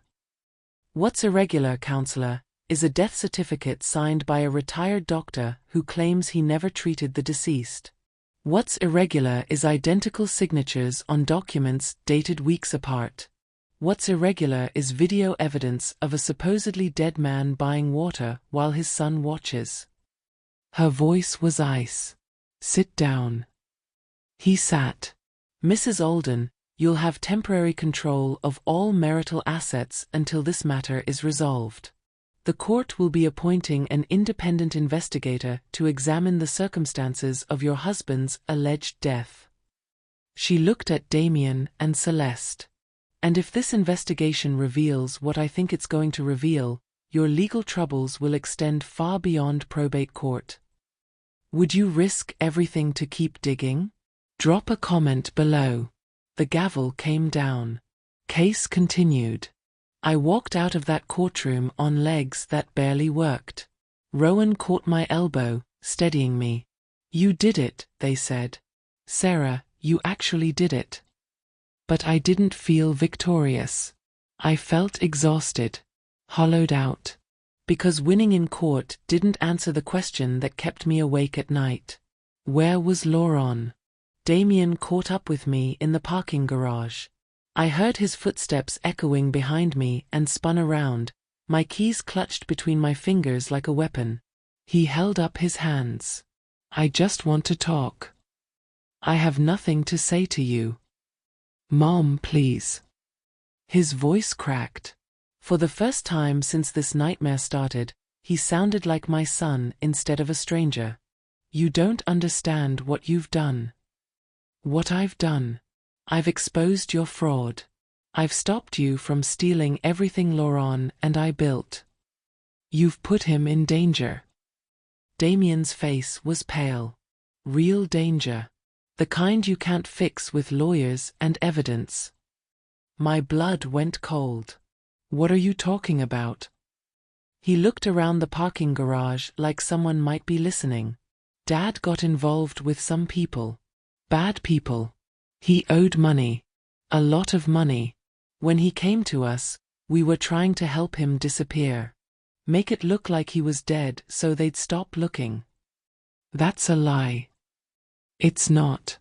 What's irregular, Counselor, is a death certificate signed by a retired doctor who claims he never treated the deceased. What's irregular is identical signatures on documents dated weeks apart. What's irregular is video evidence of a supposedly dead man buying water while his son watches. Her voice was ice. Sit down. He sat. Mrs. Alden, you'll have temporary control of all marital assets until this matter is resolved. The court will be appointing an independent investigator to examine the circumstances of your husband's alleged death. She looked at Damien and Celeste. And if this investigation reveals what I think it's going to reveal, your legal troubles will extend far beyond probate court. Would you risk everything to keep digging? Drop a comment below. The gavel came down. Case continued. I walked out of that courtroom on legs that barely worked. Rowan caught my elbow, steadying me. You did it, they said. Sarah, you actually did it. But I didn't feel victorious. I felt exhausted, hollowed out. Because winning in court didn't answer the question that kept me awake at night. Where was Laurent? Damien caught up with me in the parking garage. I heard his footsteps echoing behind me and spun around, my keys clutched between my fingers like a weapon. He held up his hands. I just want to talk. I have nothing to say to you. Mom, please. His voice cracked. For the first time since this nightmare started, he sounded like my son instead of a stranger. You don't understand what you've done. What I've done. I've exposed your fraud. I've stopped you from stealing everything Laurent and I built. You've put him in danger. Damien's face was pale. Real danger. The kind you can't fix with lawyers and evidence. My blood went cold. What are you talking about? He looked around the parking garage like someone might be listening. Dad got involved with some people. Bad people. He owed money. A lot of money. When he came to us, we were trying to help him disappear. Make it look like he was dead so they'd stop looking. That's a lie. It's not.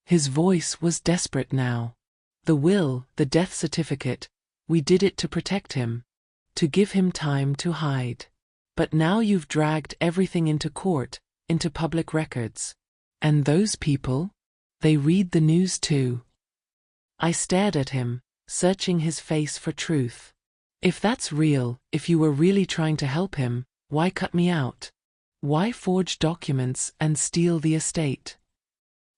His voice was desperate now. The will, the death certificate, we did it to protect him. To give him time to hide. But now you've dragged everything into court, into public records. And those people? They read the news too. I stared at him, searching his face for truth. If that's real, if you were really trying to help him, why cut me out? Why forge documents and steal the estate?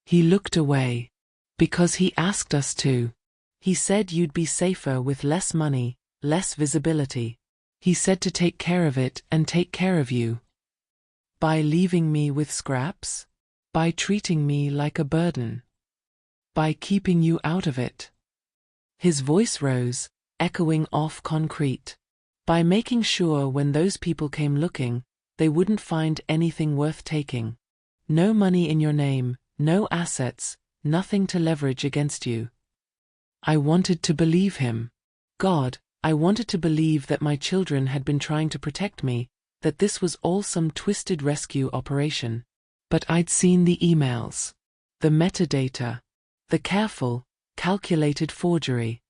He looked away. Because he asked us to. He said you'd be safer with less money, less visibility. He said to take care of it and take care of you. By leaving me with scraps? By treating me like a burden. By keeping you out of it. His voice rose, echoing off concrete. By making sure when those people came looking, they wouldn't find anything worth taking. No money in your name, no assets, nothing to leverage against you. I wanted to believe him. God, I wanted to believe that my children had been trying to protect me, that this was all some twisted rescue operation. But I'd seen the emails. The metadata. The careful, calculated forgery.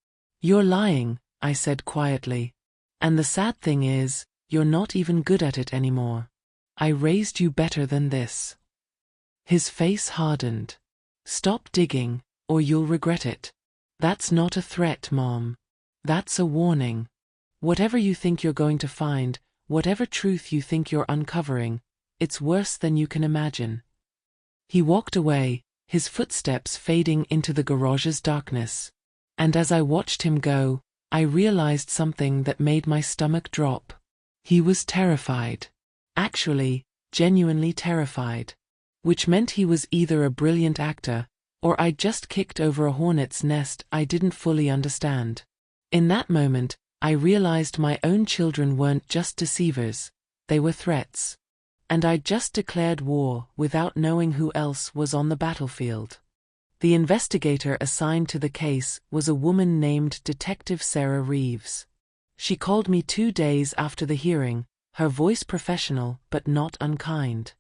You're lying, I said quietly. And the sad thing is, you're not even good at it anymore. I raised you better than this. His face hardened. Stop digging, or you'll regret it. That's not a threat, Mom. That's a warning. Whatever you think you're going to find, whatever truth you think you're uncovering, it's worse than you can imagine. He walked away, his footsteps fading into the garage's darkness. And as I watched him go, I realized something that made my stomach drop. He was terrified. Actually, genuinely terrified. Which meant he was either a brilliant actor, or I'd just kicked over a hornet's nest I didn't fully understand. In that moment, I realized my own children weren't just deceivers, they were threats. And I'd just declared war without knowing who else was on the battlefield. The investigator assigned to the case was a woman named Detective Sarah Reeves. She called me 2 days after the hearing, her voice professional but not unkind.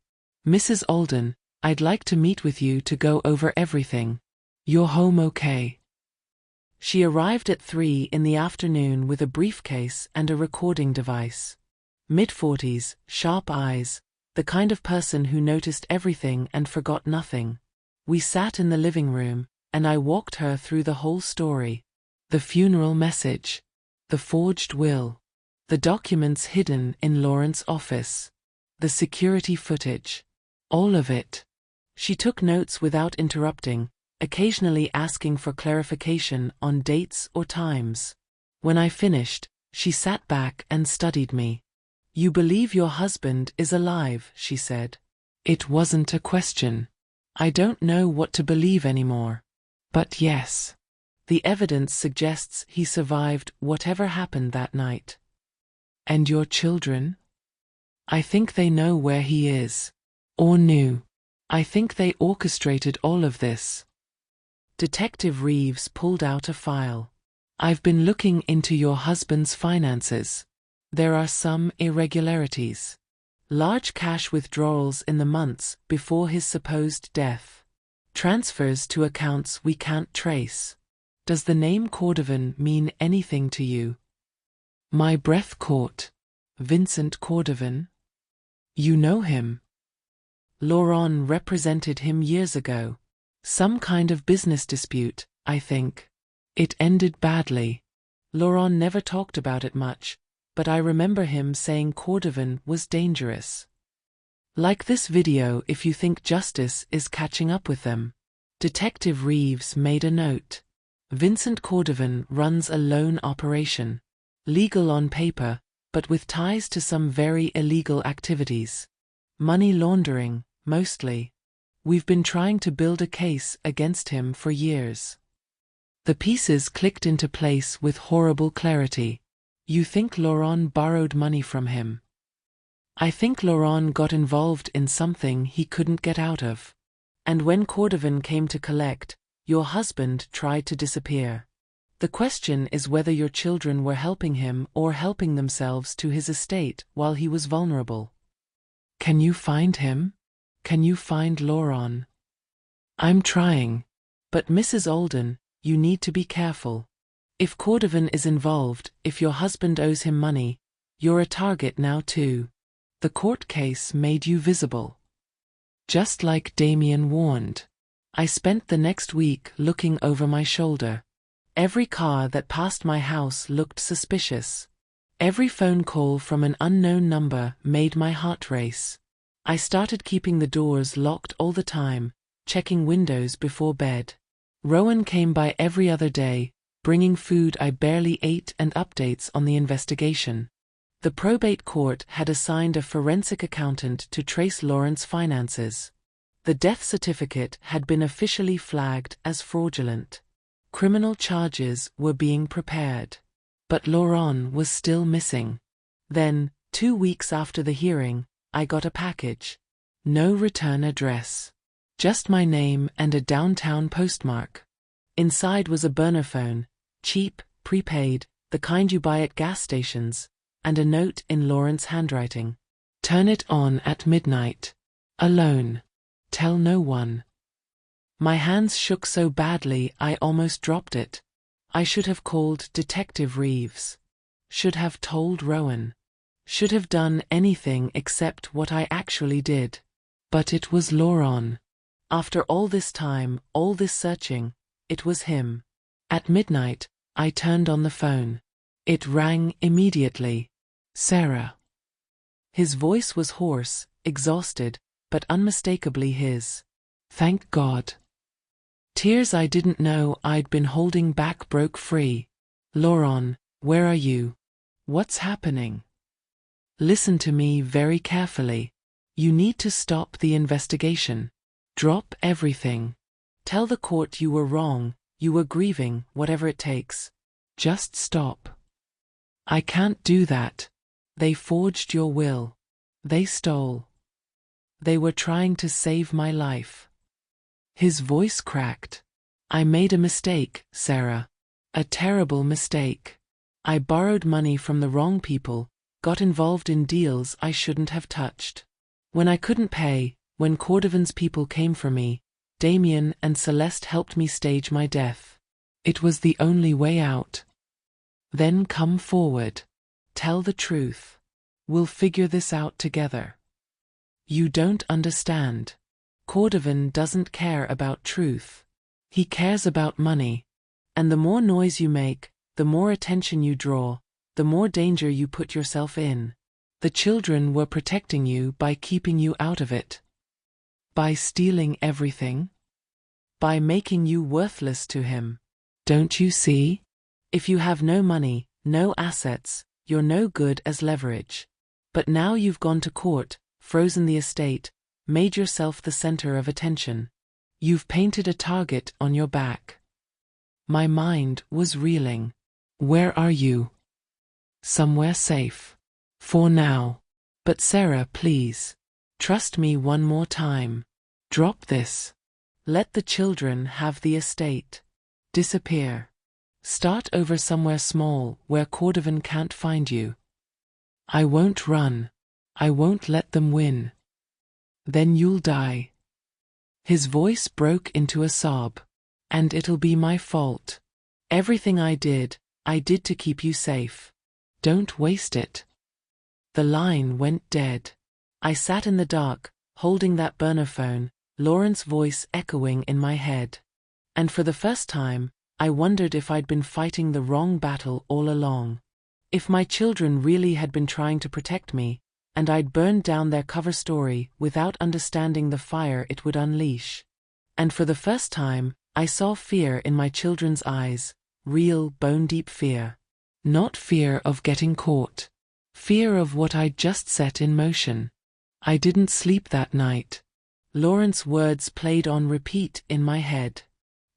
Mrs. Alden, I'd like to meet with you to go over everything. You're home okay? She arrived at 3 in the afternoon with a briefcase and a recording device. Mid-40s, sharp eyes, the kind of person who noticed everything and forgot nothing. We sat in the living room, and I walked her through the whole story. The funeral message, the forged will, the documents hidden in Lauren's office, the security footage. All of it. She took notes without interrupting, occasionally asking for clarification on dates or times. When I finished, she sat back and studied me. "You believe your husband is alive," she said. It wasn't a question. I don't know what to believe anymore. But yes. The evidence suggests he survived whatever happened that night. And your children? I think they know where he is. Or knew. I think they orchestrated all of this. Detective Reeves pulled out a file. "I've been looking into your husband's finances. There are some irregularities. Large cash withdrawals in the months before his supposed death. Transfers to accounts we can't trace. Does the name Cordovan mean anything to you?" My breath caught. Vincent Cordovan? You know him? Lauren represented him years ago. Some kind of business dispute, I think. It ended badly. Lauren never talked about it much, but I remember him saying Cordovan was dangerous. Like this video if you think justice is catching up with them. Detective Reeves made a note. Vincent Cordovan runs a loan operation. Legal on paper, but with ties to some very illegal activities. Money laundering, mostly. We've been trying to build a case against him for years. The pieces clicked into place with horrible clarity. You think Lauren borrowed money from him? I think Lauren got involved in something he couldn't get out of. And when Cordovan came to collect, your husband tried to disappear. The question is whether your children were helping him or helping themselves to his estate while he was vulnerable. Can you find him? Can you find Lauren? I'm trying. But Mrs. Alden, you need to be careful. If Cordovan is involved, if your husband owes him money, you're a target now too. The court case made you visible. Just like Damien warned. I spent the next week looking over my shoulder. Every car that passed my house looked suspicious. Every phone call from an unknown number made my heart race. I started keeping the doors locked all the time, checking windows before bed. Rowan came by every other day, bringing food I barely ate and updates on the investigation. The probate court had assigned a forensic accountant to trace Lauren's finances. The death certificate had been officially flagged as fraudulent. Criminal charges were being prepared. But Lauren was still missing. Then, 2 weeks after the hearing, I got a package. No return address. Just my name and a downtown postmark. Inside was a burner phone, cheap, prepaid, the kind you buy at gas stations, and a note in Lauren's handwriting. Turn it on at midnight. Alone. Tell no one. My hands shook so badly I almost dropped it. I should have called Detective Reeves. Should have told Rowan. Should have done anything except what I actually did. But it was Lauren. After all this time, all this searching, it was him. At midnight, I turned on the phone. It rang immediately. Sarah. His voice was hoarse, exhausted, but unmistakably his. Thank God. Tears I didn't know I'd been holding back broke free. Lauren, where are you? What's happening? Listen to me very carefully. You need to stop the investigation. Drop everything. Tell the court you were wrong, you were grieving, whatever it takes. Just stop. I can't do that. They forged your will. They stole. They were trying to save my life. His voice cracked. I made a mistake, Sarah. A terrible mistake. I borrowed money from the wrong people, got involved in deals I shouldn't have touched. When I couldn't pay, when Cordovan's people came for me, Damien and Celeste helped me stage my death. It was the only way out. Then come forward. Tell the truth. We'll figure this out together. You don't understand. Cordovan doesn't care about truth. He cares about money. And the more noise you make, the more attention you draw, the more danger you put yourself in. The children were protecting you by keeping you out of it. By stealing everything. By making you worthless to him. Don't you see? If you have no money, no assets, you're no good as leverage. But now you've gone to court, frozen the estate, made yourself the center of attention. You've painted a target on your back. My mind was reeling. Where are you? Somewhere safe. For now. But Sarah, please. Trust me one more time. Drop this. Let the children have the estate. Disappear. Start over somewhere small where Cordovan can't find you. I won't run. I won't let them win. Then you'll die. His voice broke into a sob. And it'll be my fault. Everything I did to keep you safe. Don't waste it. The line went dead. I sat in the dark, holding that burner phone, Lauren's voice echoing in my head. And for the first time, I wondered if I'd been fighting the wrong battle all along. If my children really had been trying to protect me, and I'd burned down their cover story without understanding the fire it would unleash. And for the first time, I saw fear in my children's eyes, real bone-deep fear. Not fear of getting caught. Fear of what I'd just set in motion. I didn't sleep that night. Lawrence's words played on repeat in my head.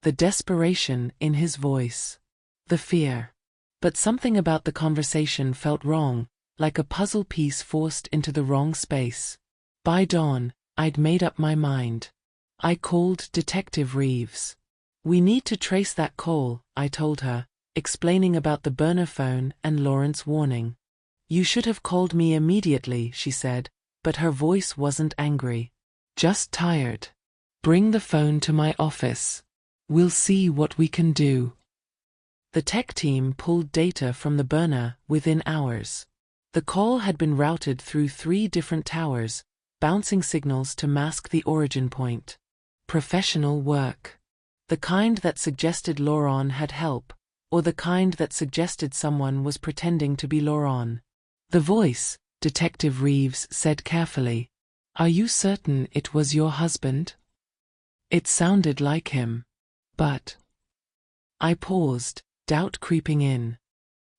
The desperation in his voice. The fear. But something about the conversation felt wrong, like a puzzle piece forced into the wrong space. By dawn, I'd made up my mind. I called Detective Reeves. We need to trace that call, I told her, explaining about the burner phone and Lawrence's warning. You should have called me immediately, she said, but her voice wasn't angry. Just tired. Bring the phone to my office. We'll see what we can do. The tech team pulled data from the burner within hours. The call had been routed through 3 different towers, bouncing signals to mask the origin point. Professional work. The kind that suggested Laurent had help, or the kind that suggested someone was pretending to be Laurent. The voice, Detective Reeves said carefully. Are you certain it was your husband? It sounded like him. But... I paused, doubt creeping in.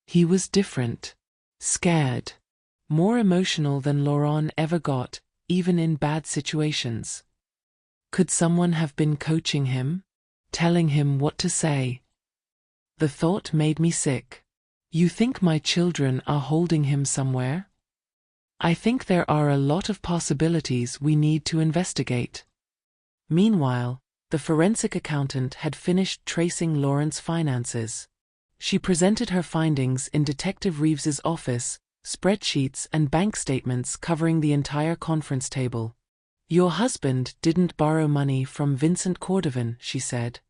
He was different. Scared. More emotional than Laurent ever got, even in bad situations. Could someone have been coaching him? Telling him what to say? The thought made me sick. You think my children are holding him somewhere? I think there are a lot of possibilities we need to investigate. Meanwhile, the forensic accountant had finished tracing Laurence's finances. She presented her findings in Detective Reeves's office, spreadsheets and bank statements covering the entire conference table. Your husband didn't borrow money from Vincent Cordovan, she said.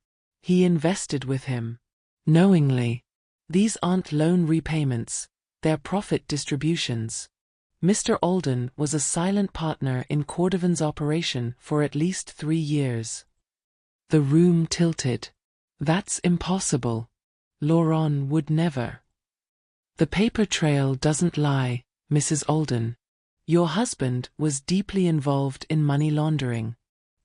He invested with him. Knowingly. These aren't loan repayments, they're profit distributions. Mr. Alden was a silent partner in Cordovan's operation for at least 3 years. The room tilted. That's impossible. Laurent would never. The paper trail doesn't lie, Mrs. Alden. Your husband was deeply involved in money laundering.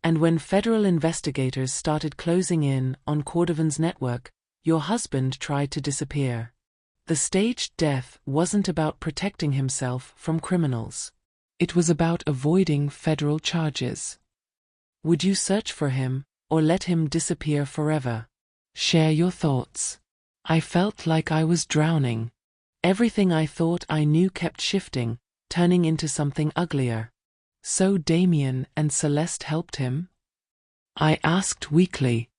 And when federal investigators started closing in on Cordovan's network, your husband tried to disappear. The staged death wasn't about protecting himself from criminals. It was about avoiding federal charges. Would you search for him, or let him disappear forever? Share your thoughts. I felt like I was drowning. Everything I thought I knew kept shifting, turning into something uglier. So Damien and Celeste helped him? I asked weakly.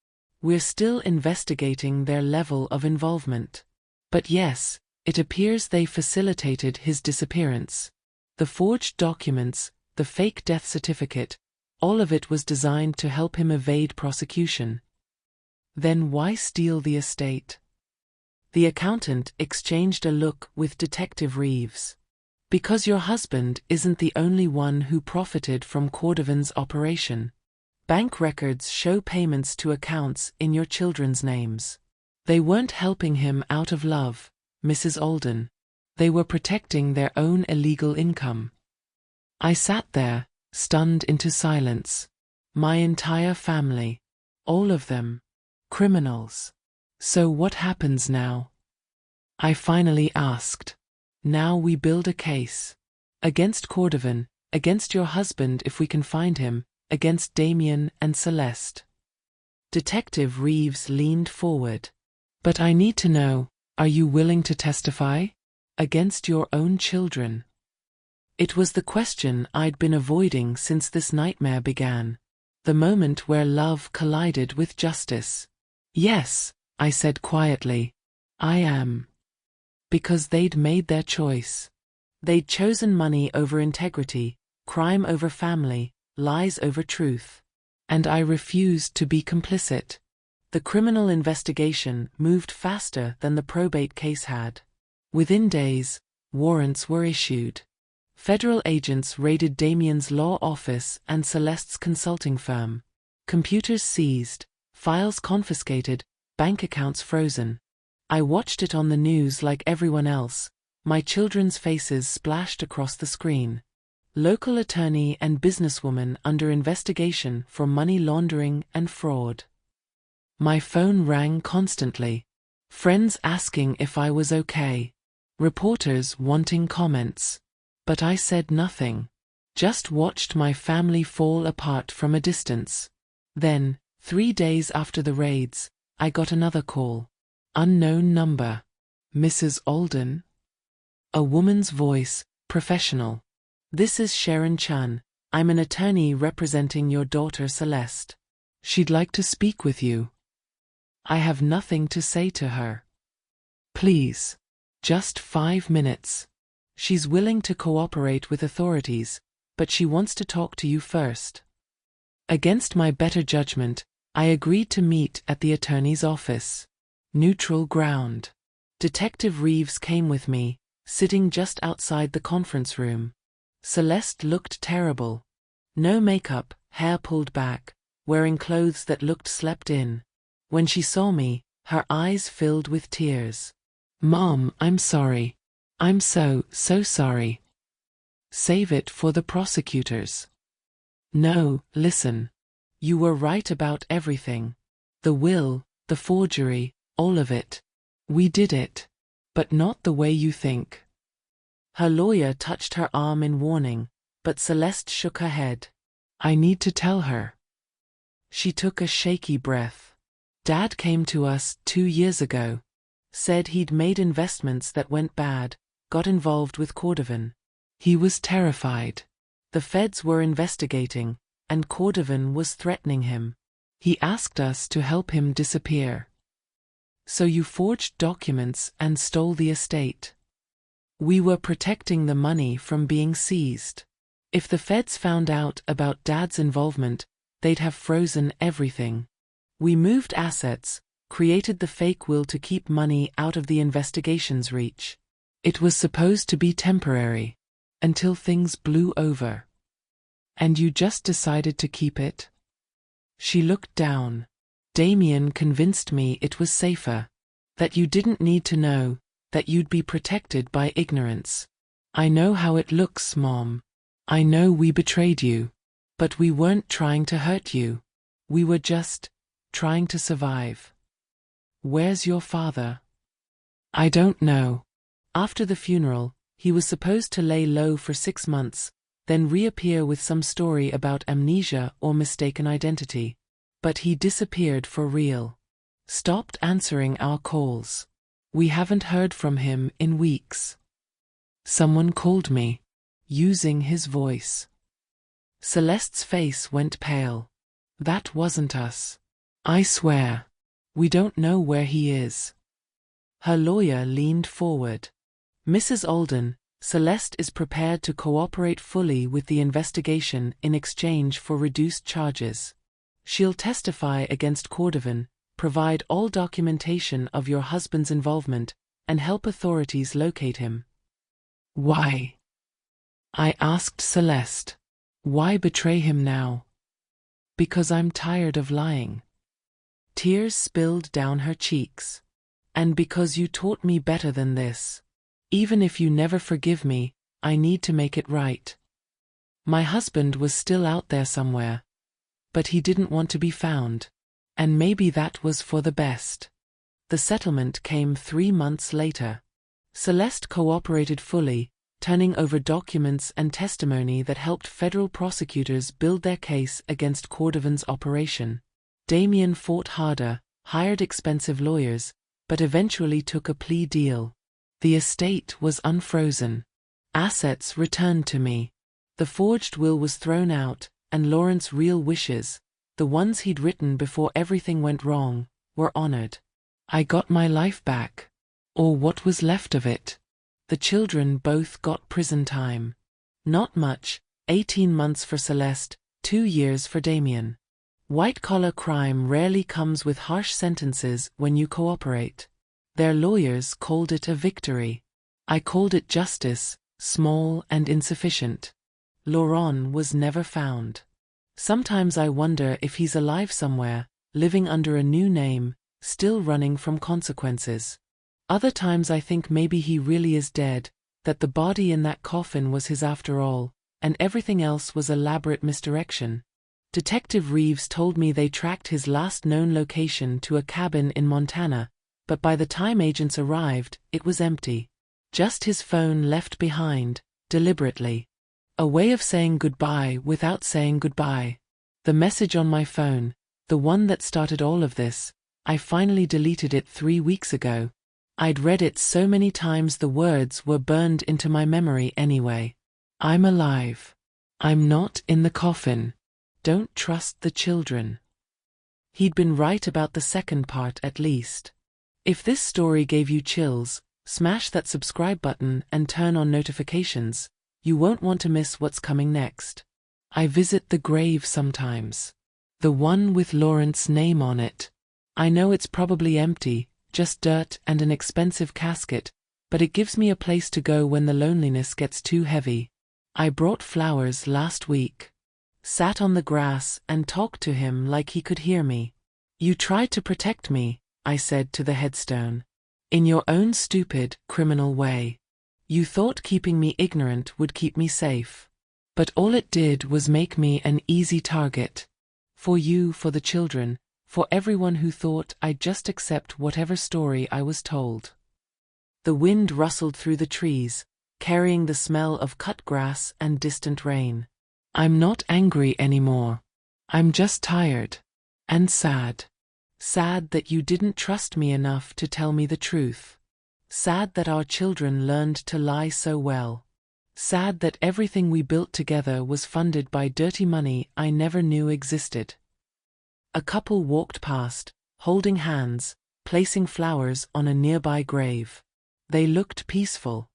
We're still investigating their level of involvement. But yes, it appears they facilitated his disappearance. The forged documents, the fake death certificate, all of it was designed to help him evade prosecution. Then why steal the estate? The accountant exchanged a look with Detective Reeves. Because your husband isn't the only one who profited from Cordovan's operation. Bank records show payments to accounts in your children's names. They weren't helping him out of love, Mrs. Alden. They were protecting their own illegal income. I sat there, stunned into silence. My entire family. All of them. Criminals. So what happens now? I finally asked. Now we build a case. Against Cordovan, against your husband if we can find him, against Damien and Celeste. Detective Reeves leaned forward. But I need to know, are you willing to testify? Against your own children. It was the question I'd been avoiding since this nightmare began. The moment where love collided with justice. Yes, I said quietly. I am. Because they'd made their choice. They'd chosen money over integrity, crime over family, lies over truth. And I refused to be complicit. The criminal investigation moved faster than the probate case had. Within days, warrants were issued. Federal agents raided Damien's law office and Celeste's consulting firm. Computers seized, files confiscated, bank accounts frozen. I watched it on the news like everyone else, my children's faces splashed across the screen. Local attorney and businesswoman under investigation for money laundering and fraud. My phone rang constantly. Friends asking if I was okay. Reporters wanting comments. But I said nothing. Just watched my family fall apart from a distance. Then, 3 days after the raids, I got another call. Unknown number. Mrs. Alden? A woman's voice, professional. This is Sharon Chan. I'm an attorney representing your daughter Celeste. She'd like to speak with you. I have nothing to say to her. Please. Just 5 minutes. She's willing to cooperate with authorities, but she wants to talk to you first. Against my better judgment, I agreed to meet at the attorney's office. Neutral ground. Detective Reeves came with me, sitting just outside the conference room. Celeste looked terrible. No makeup, hair pulled back, wearing clothes that looked slept in. When she saw me, her eyes filled with tears. Mom, I'm sorry. I'm so sorry. Save it for the prosecutors. No, listen. You were right about everything. The will, the forgery, all of it. We did it. But not the way you think. Her lawyer touched her arm in warning, but Celeste shook her head. I need to tell her. She took a shaky breath. Dad came to us 2 years ago. Said he'd made investments that went bad, got involved with Cordovan. He was terrified. The feds were investigating, and Cordovan was threatening him. He asked us to help him disappear. So you forged documents and stole the estate. We were protecting the money from being seized. If the feds found out about Dad's involvement, they'd have frozen everything. We moved assets, created the fake will to keep money out of the investigation's reach. It was supposed to be temporary, until things blew over. And you just decided to keep it? She looked down. Damien convinced me it was safer. That you didn't need to know, that you'd be protected by ignorance. I know how it looks, Mom. I know we betrayed you. But we weren't trying to hurt you. We were just trying to survive. Where's your father? I don't know. After the funeral, he was supposed to lay low for 6 months, then reappear with some story about amnesia or mistaken identity. But he disappeared for real. Stopped answering our calls. We haven't heard from him in weeks. Someone called me, using his voice. Celeste's face went pale. That wasn't us. I swear. We don't know where he is. Her lawyer leaned forward. Mrs. Alden, Celeste is prepared to cooperate fully with the investigation in exchange for reduced charges. She'll testify against Cordovan, provide all documentation of your husband's involvement, and help authorities locate him. Why? I asked Celeste. Why betray him now? Because I'm tired of lying. Tears spilled down her cheeks. And because you taught me better than this. Even if you never forgive me, I need to make it right. My husband was still out there somewhere. But he didn't want to be found. And maybe that was for the best. The settlement came 3 months later. Celeste cooperated fully, turning over documents and testimony that helped federal prosecutors build their case against Cordovan's operation. Damien fought harder, hired expensive lawyers, but eventually took a plea deal. The estate was unfrozen. Assets returned to me. The forged will was thrown out, and Lawrence's real wishes, the ones he'd written before everything went wrong, were honored. I got my life back. Or what was left of it. The children both got prison time. Not much, 18 months for Celeste, 2 years for Damien. White-collar crime rarely comes with harsh sentences when you cooperate. Their lawyers called it a victory. I called it justice, small and insufficient. Laurent was never found. Sometimes I wonder if he's alive somewhere, living under a new name, still running from consequences. Other times I think maybe he really is dead, that the body in that coffin was his after all, and everything else was elaborate misdirection. Detective Reeves told me they tracked his last known location to a cabin in Montana, but by the time agents arrived, it was empty. Just his phone left behind, deliberately. A way of saying goodbye without saying goodbye. The message on my phone, the one that started all of this, I finally deleted it 3 weeks ago. I'd read it so many times the words were burned into my memory anyway. I'm alive. I'm not in the coffin. Don't trust the children. He'd been right about the second part at least. If this story gave you chills, smash that subscribe button and turn on notifications. You won't want to miss what's coming next. I visit the grave sometimes. The one with Lawrence's name on it. I know it's probably empty, just dirt and an expensive casket, but it gives me a place to go when the loneliness gets too heavy. I brought flowers last week. Sat on the grass and talked to him like he could hear me. You tried to protect me, I said to the headstone. In your own stupid, criminal way. You thought keeping me ignorant would keep me safe. But all it did was make me an easy target. For you, for the children, for everyone who thought I'd just accept whatever story I was told. The wind rustled through the trees, carrying the smell of cut grass and distant rain. I'm not angry anymore. I'm just tired. And sad. Sad that you didn't trust me enough to tell me the truth. Sad that our children learned to lie so well. Sad that everything we built together was funded by dirty money I never knew existed. A couple walked past, holding hands, placing flowers on a nearby grave. They looked peaceful.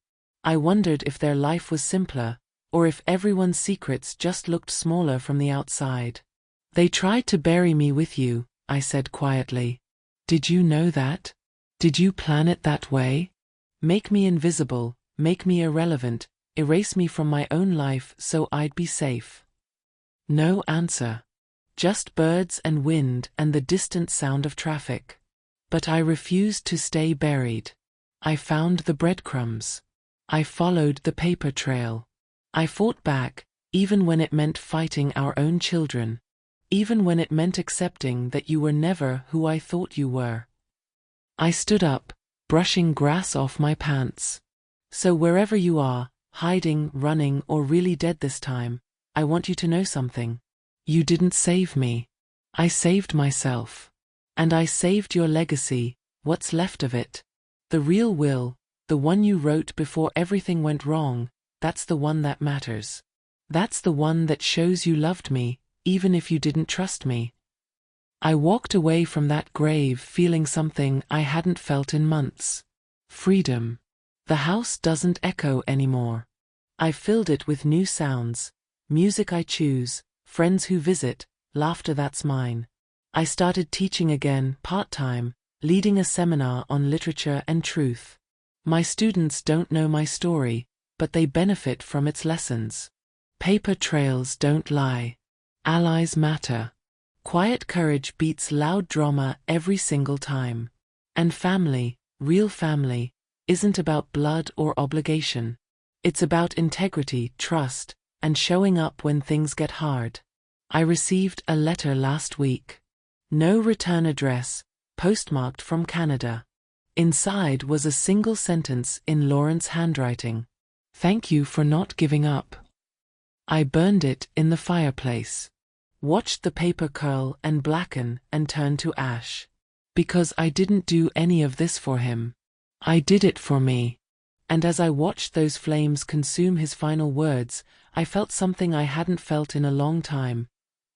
I wondered if their life was simpler, or if everyone's secrets just looked smaller from the outside. They tried to bury me with you, I said quietly. Did you know that? Did you plan it that way? Make me invisible, make me irrelevant, erase me from my own life so I'd be safe. No answer. Just birds and wind and the distant sound of traffic. But I refused to stay buried. I found the breadcrumbs. I followed the paper trail. I fought back, even when it meant fighting our own children. Even when it meant accepting that you were never who I thought you were. I stood up, brushing grass off my pants. So wherever you are, hiding, running, or really dead this time, I want you to know something. You didn't save me. I saved myself. And I saved your legacy, what's left of it. The real will, the one you wrote before everything went wrong, that's the one that matters. That's the one that shows you loved me, even if you didn't trust me. I walked away from that grave feeling something I hadn't felt in months. Freedom. The house doesn't echo anymore. I filled it with new sounds, music I choose, friends who visit, laughter that's mine. I started teaching again, part-time, leading a seminar on literature and truth. My students don't know my story, but they benefit from its lessons. Paper trails don't lie. Allies matter. Quiet courage beats loud drama every single time. And family, real family, isn't about blood or obligation. It's about integrity, trust, and showing up when things get hard. I received a letter last week. No return address, postmarked from Canada. Inside was a single sentence in Lauren's handwriting. "Thank you for not giving up." I burned it in the fireplace. Watched the paper curl and blacken and turn to ash. Because I didn't do any of this for him. I did it for me. And as I watched those flames consume his final words, I felt something I hadn't felt in a long time.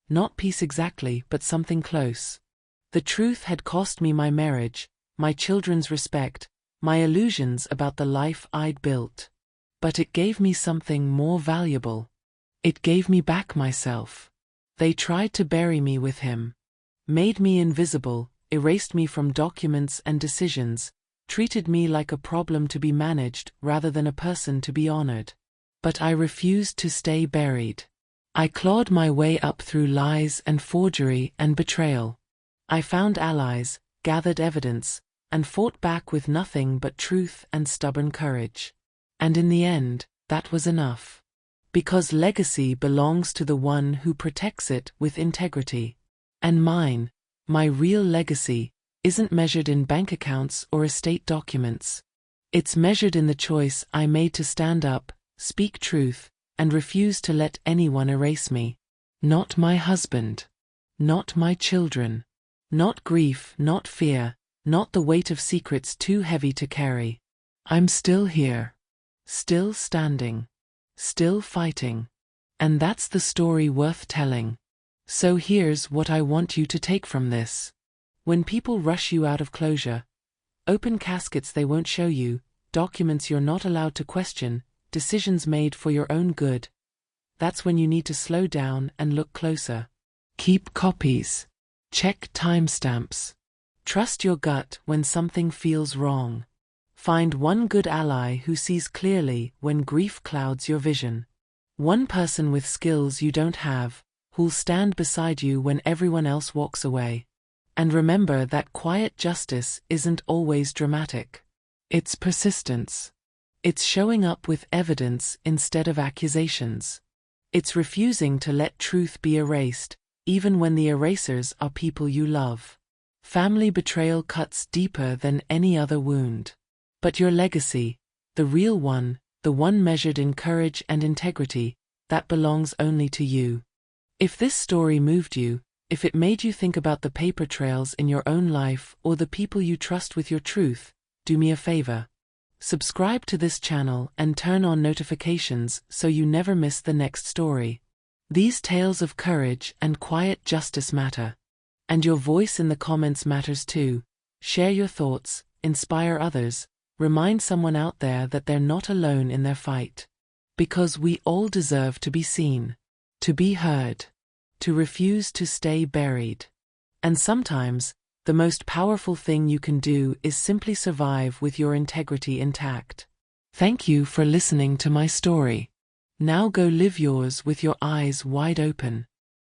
Not peace exactly, but something close. The truth had cost me my marriage, my children's respect, my illusions about the life I'd built. But it gave me something more valuable. It gave me back myself. They tried to bury me with him. Made me invisible, erased me from documents and decisions, treated me like a problem to be managed rather than a person to be honored. But I refused to stay buried. I clawed my way up through lies and forgery and betrayal. I found allies, gathered evidence, and fought back with nothing but truth and stubborn courage. And in the end, that was enough. Because legacy belongs to the one who protects it with integrity. And mine, my real legacy, isn't measured in bank accounts or estate documents. It's measured in the choice I made to stand up, speak truth, and refuse to let anyone erase me. Not my husband. Not my children. Not grief, not fear, not the weight of secrets too heavy to carry. I'm still here. Still standing. Still fighting. And that's the story worth telling. So here's what I want you to take from this. When people rush you out of closure, open caskets they won't show you, documents you're not allowed to question, decisions made for your own good, that's when you need to slow down and look closer. Keep copies. Check timestamps. Trust your gut when something feels wrong. Find one good ally who sees clearly when grief clouds your vision. One person with skills you don't have, who'll stand beside you when everyone else walks away. And remember that quiet justice isn't always dramatic. It's persistence. It's showing up with evidence instead of accusations. It's refusing to let truth be erased, even when the erasers are people you love. Family betrayal cuts deeper than any other wound. But your legacy, the real one, the one measured in courage and integrity, that belongs only to you. If this story moved you, if it made you think about the paper trails in your own life or the people you trust with your truth, do me a favor. Subscribe to this channel and turn on notifications so you never miss the next story. These tales of courage and quiet justice matter. And your voice in the comments matters too. Share your thoughts, inspire others, remind someone out there that they're not alone in their fight. Because we all deserve to be seen, to be heard, to refuse to stay buried. And sometimes, the most powerful thing you can do is simply survive with your integrity intact. Thank you for listening to my story. Now go live yours with your eyes wide open.